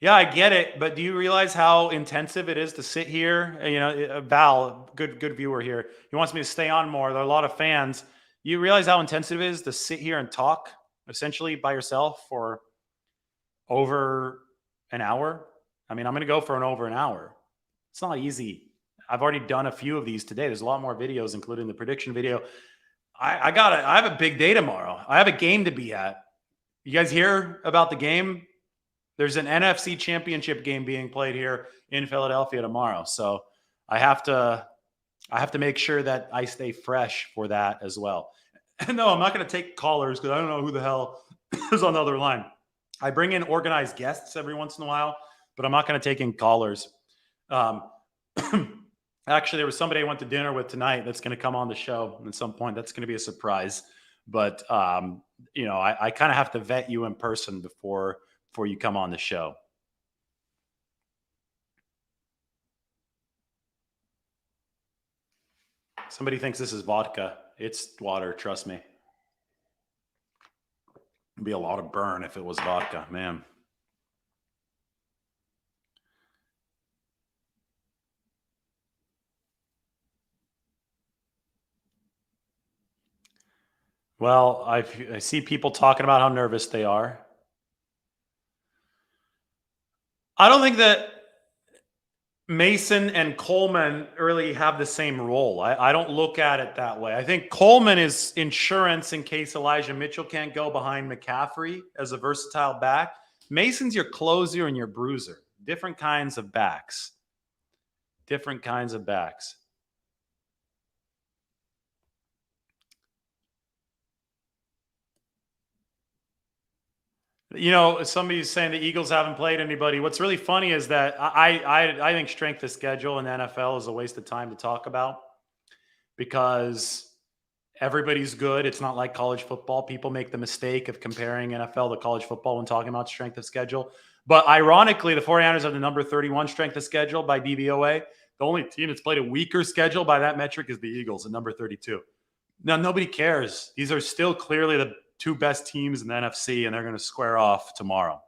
Yeah, I get it. But do you realize how intensive it is to sit here? Val, good viewer here. He wants me to stay on more. There are a lot of fans. You realize how intensive it is to sit here and talk essentially by yourself for over an hour? I mean, I'm going to go for over an hour. It's not easy. I've already done a few of these today. There's a lot more videos, including the prediction video. I have a big day tomorrow. I have a game to be at. You guys hear about the game? There's an NFC Championship game being played here in Philadelphia tomorrow. So I have to make sure that I stay fresh for that as well. No, I'm not going to take callers because I don't know who the hell is on the other line. I bring in organized guests every once in a while, but I'm not going to take in callers. Actually, there was somebody I went to dinner with tonight that's going to come on the show at some point. That's going to be a surprise. But, I kind of have to vet you in person before you come on the show. Somebody thinks this is vodka. It's water, trust me. It'd be a lot of burn if it was vodka, man. Well, I see people talking about how nervous they are. I don't think that Mason and Coleman really have the same role. I don't look at it that way. I think Coleman is insurance in case Elijah Mitchell can't go behind McCaffrey as a versatile back. Mason's your closer and your bruiser. Different kinds of backs. Different kinds of backs. Somebody's saying the Eagles haven't played anybody. What's really funny is that I think strength of schedule in the NFL is a waste of time to talk about because everybody's good. It's not like college football. People make the mistake of comparing NFL to college football when talking about strength of schedule. But ironically, the 49ers have the number 31 strength of schedule by DVOA. The only team that's played a weaker schedule by that metric is the Eagles at number 32. Now, nobody cares. These are still clearly the 2 best teams in the NFC, and they're going to square off tomorrow.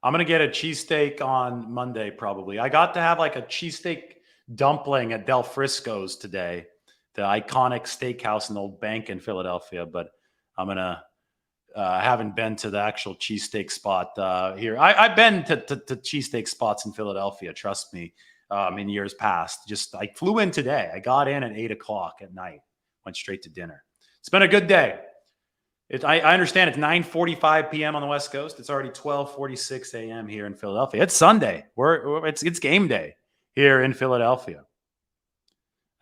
I'm going to get a cheesesteak on Monday, probably. I got to have like a cheesesteak dumpling at Del Friscos today, the iconic steakhouse in the old bank in Philadelphia, but I'm going to I haven't been to the actual cheesesteak spot here. I've been to cheesesteak spots in Philadelphia, trust me, in years past. I flew in today. I got in at 8 o'clock at night, went straight to dinner. It's been a good day. I understand it's 9:45 p.m. on the West Coast. It's already 12:46 a.m. here in Philadelphia. It's Sunday. It's game day here in Philadelphia.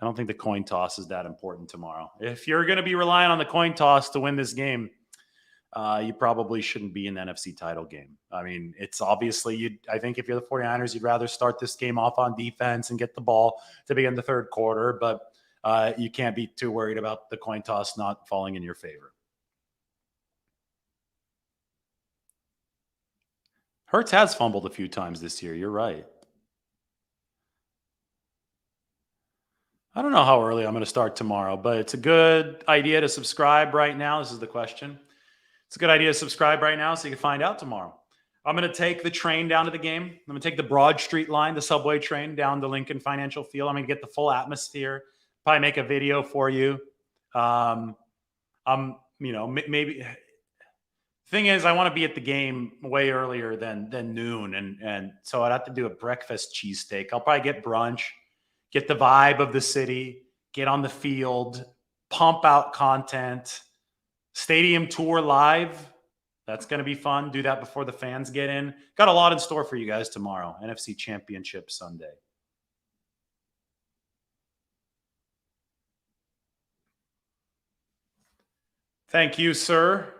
I don't think the coin toss is that important tomorrow. If you're going to be relying on the coin toss to win this game, you probably shouldn't be in the NFC title game. I mean, it's obviously, I think if you're the 49ers, you'd rather start this game off on defense and get the ball to begin the third quarter, but you can't be too worried about the coin toss not falling in your favor. Hurts has fumbled a few times this year. You're right. I don't know how early I'm going to start tomorrow, but it's a good idea to subscribe right now. This is the question. It's a good idea to subscribe right now so you can find out tomorrow. I'm going to take the train down to the game. I'm going to take the Broad Street line, the subway train down to Lincoln Financial Field. I'm going to get the full atmosphere, probably make a video for you. Maybe thing is, I want to be at the game way earlier than noon. And so I'd have to do a breakfast cheesesteak. I'll probably get brunch, get the vibe of the city, get on the field, pump out content, stadium tour live. That's going to be fun. Do that before the fans get in. Got a lot in store for you guys tomorrow. NFC Championship Sunday. Thank you, sir.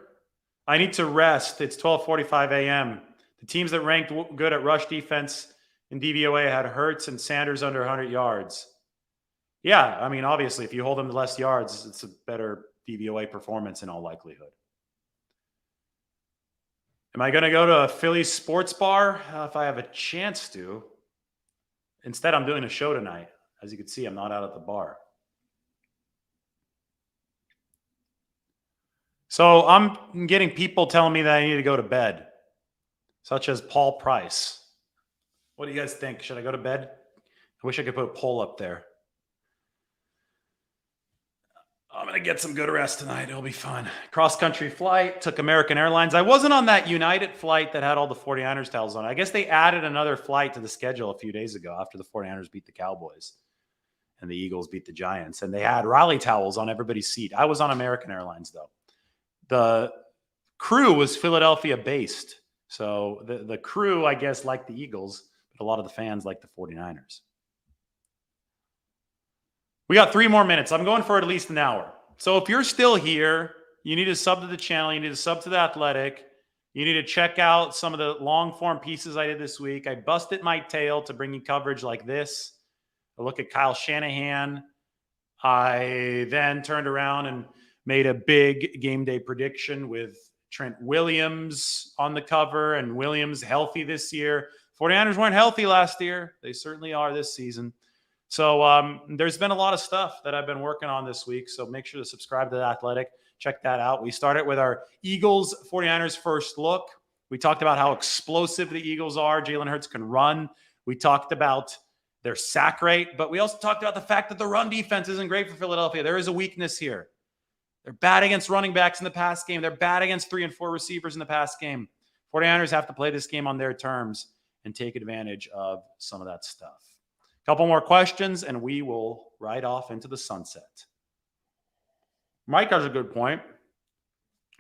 I need to rest. It's 12:45 a.m. The teams that ranked good at rush defense in DVOA had Hurts and Sanders under 100 yards. Yeah, I mean, obviously, if you hold them to less yards, it's a better DVOA performance in all likelihood. Am I going to go to a Philly sports bar if I have a chance to? Instead, I'm doing a show tonight. As you can see, I'm not out at the bar. So I'm getting people telling me that I need to go to bed, such as Paul Price. What do you guys think? Should I go to bed? I wish I could put a poll up there. I'm going to get some good rest tonight. It'll be fun. Cross-country flight, took American Airlines. I wasn't on that United flight that had all the 49ers towels on. I guess they added another flight to the schedule a few days ago after the 49ers beat the Cowboys and the Eagles beat the Giants. And they had rally towels on everybody's seat. I was on American Airlines, though. The crew was Philadelphia-based. So the crew, I guess, liked the Eagles, but a lot of the fans liked the 49ers. We got 3 more minutes. I'm going for at least an hour. So if you're still here, you need to sub to the channel. You need to sub to The Athletic. You need to check out some of the long-form pieces I did this week. I busted my tail to bring you coverage like this. A look at Kyle Shanahan. I then turned around and made a big game day prediction with Trent Williams on the cover, and Williams healthy this year. 49ers weren't healthy last year. They certainly are this season. So there's been a lot of stuff that I've been working on this week. So make sure to subscribe to The Athletic. Check that out. We started with our Eagles 49ers first look. We talked about how explosive the Eagles are. Jalen Hurts can run. We talked about their sack rate, but we also talked about the fact that the run defense isn't great for Philadelphia. There is a weakness here. They're bad against running backs in the pass game. They're bad against 3 and 4 receivers in the pass game. 49ers have to play this game on their terms and take advantage of some of that stuff. A couple more questions, and we will ride off into the sunset. Mike has a good point.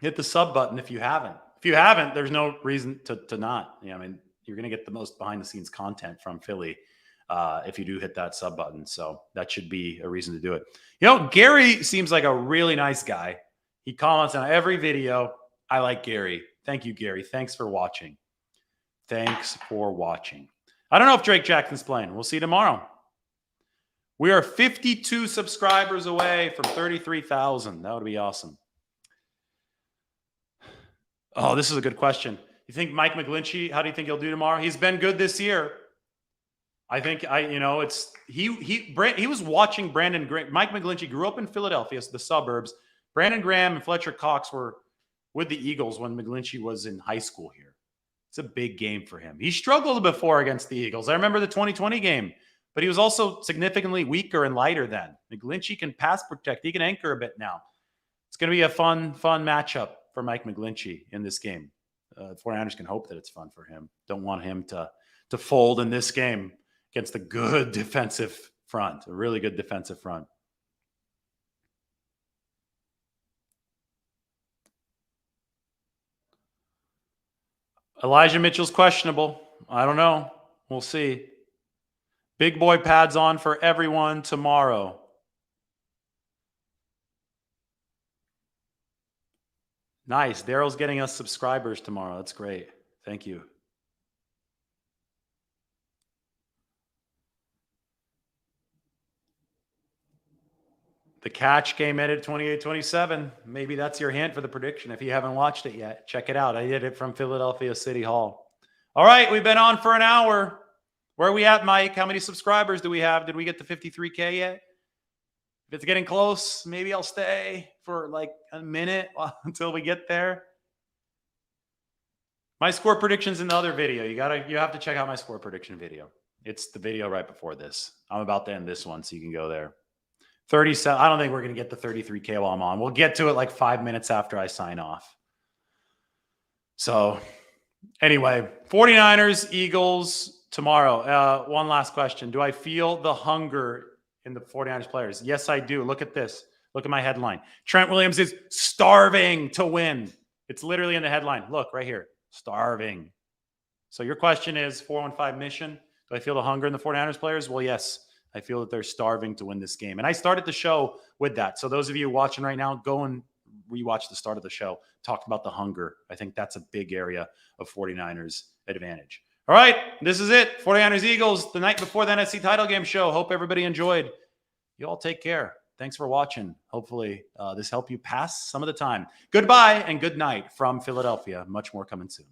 Hit the sub button if you haven't. If you haven't, there's no reason to not. I mean, you're going to get the most behind-the-scenes content from Philly if you do hit that sub button. So that should be a reason to do it. You know, Gary seems like a really nice guy. He comments on every video. I like Gary. Thank you, Gary. Thanks for watching. Thanks for watching. I don't know if Drake Jackson's playing. We'll see tomorrow. We are 52 subscribers away from 33,000. That would be awesome. Oh, this is a good question. You think Mike McGlinchey, how do you think he'll do tomorrow? He's been good this year. I think he was watching Brandon Graham. Mike McGlinchey grew up in Philadelphia, the suburbs. Brandon Graham and Fletcher Cox were with the Eagles when McGlinchey was in high school here. It's a big game for him. He struggled before against the Eagles. I remember the 2020 game, but he was also significantly weaker and lighter then. McGlinchey can pass protect. He can anchor a bit now. It's going to be a fun matchup for Mike McGlinchey in this game. 49ers can hope that it's fun for him. Don't want him to fold in this game against a good defensive front, a really good defensive front. Elijah Mitchell's questionable. I don't know. We'll see. Big boy pads on for everyone tomorrow. Nice. Daryl's getting us subscribers tomorrow. That's great. Thank you. The catch game ended 28-27. Maybe that's your hint for the prediction. If you haven't watched it yet, check it out. I did it from Philadelphia City Hall. All right, we've been on for an hour. Where are we at, Mike? How many subscribers do we have? Did we get to 53K yet? If it's getting close, maybe I'll stay for like a minute until we get there. My score prediction's in the other video. You have to check out my score prediction video. It's the video right before this. I'm about to end this one, so you can go there. 37. I don't think we're going to get the 33K while I'm on. We'll get to it like 5 minutes after I sign off. So anyway, 49ers, Eagles tomorrow. One last question. Do I feel the hunger in the 49ers players? Yes, I do. Look at this. Look at my headline. Trent Williams is starving to win. It's literally in the headline. Look right here. Starving. So your question is 415 mission. Do I feel the hunger in the 49ers players? Well, yes. I feel that they're starving to win this game. And I started the show with that. So those of you watching right now, go and rewatch the start of the show. Talked about the hunger. I think that's a big area of 49ers advantage. All right, this is it. 49ers Eagles, the night before the NFC title game show. Hope everybody enjoyed. You all take care. Thanks for watching. Hopefully this helped you pass some of the time. Goodbye and good night from Philadelphia. Much more coming soon.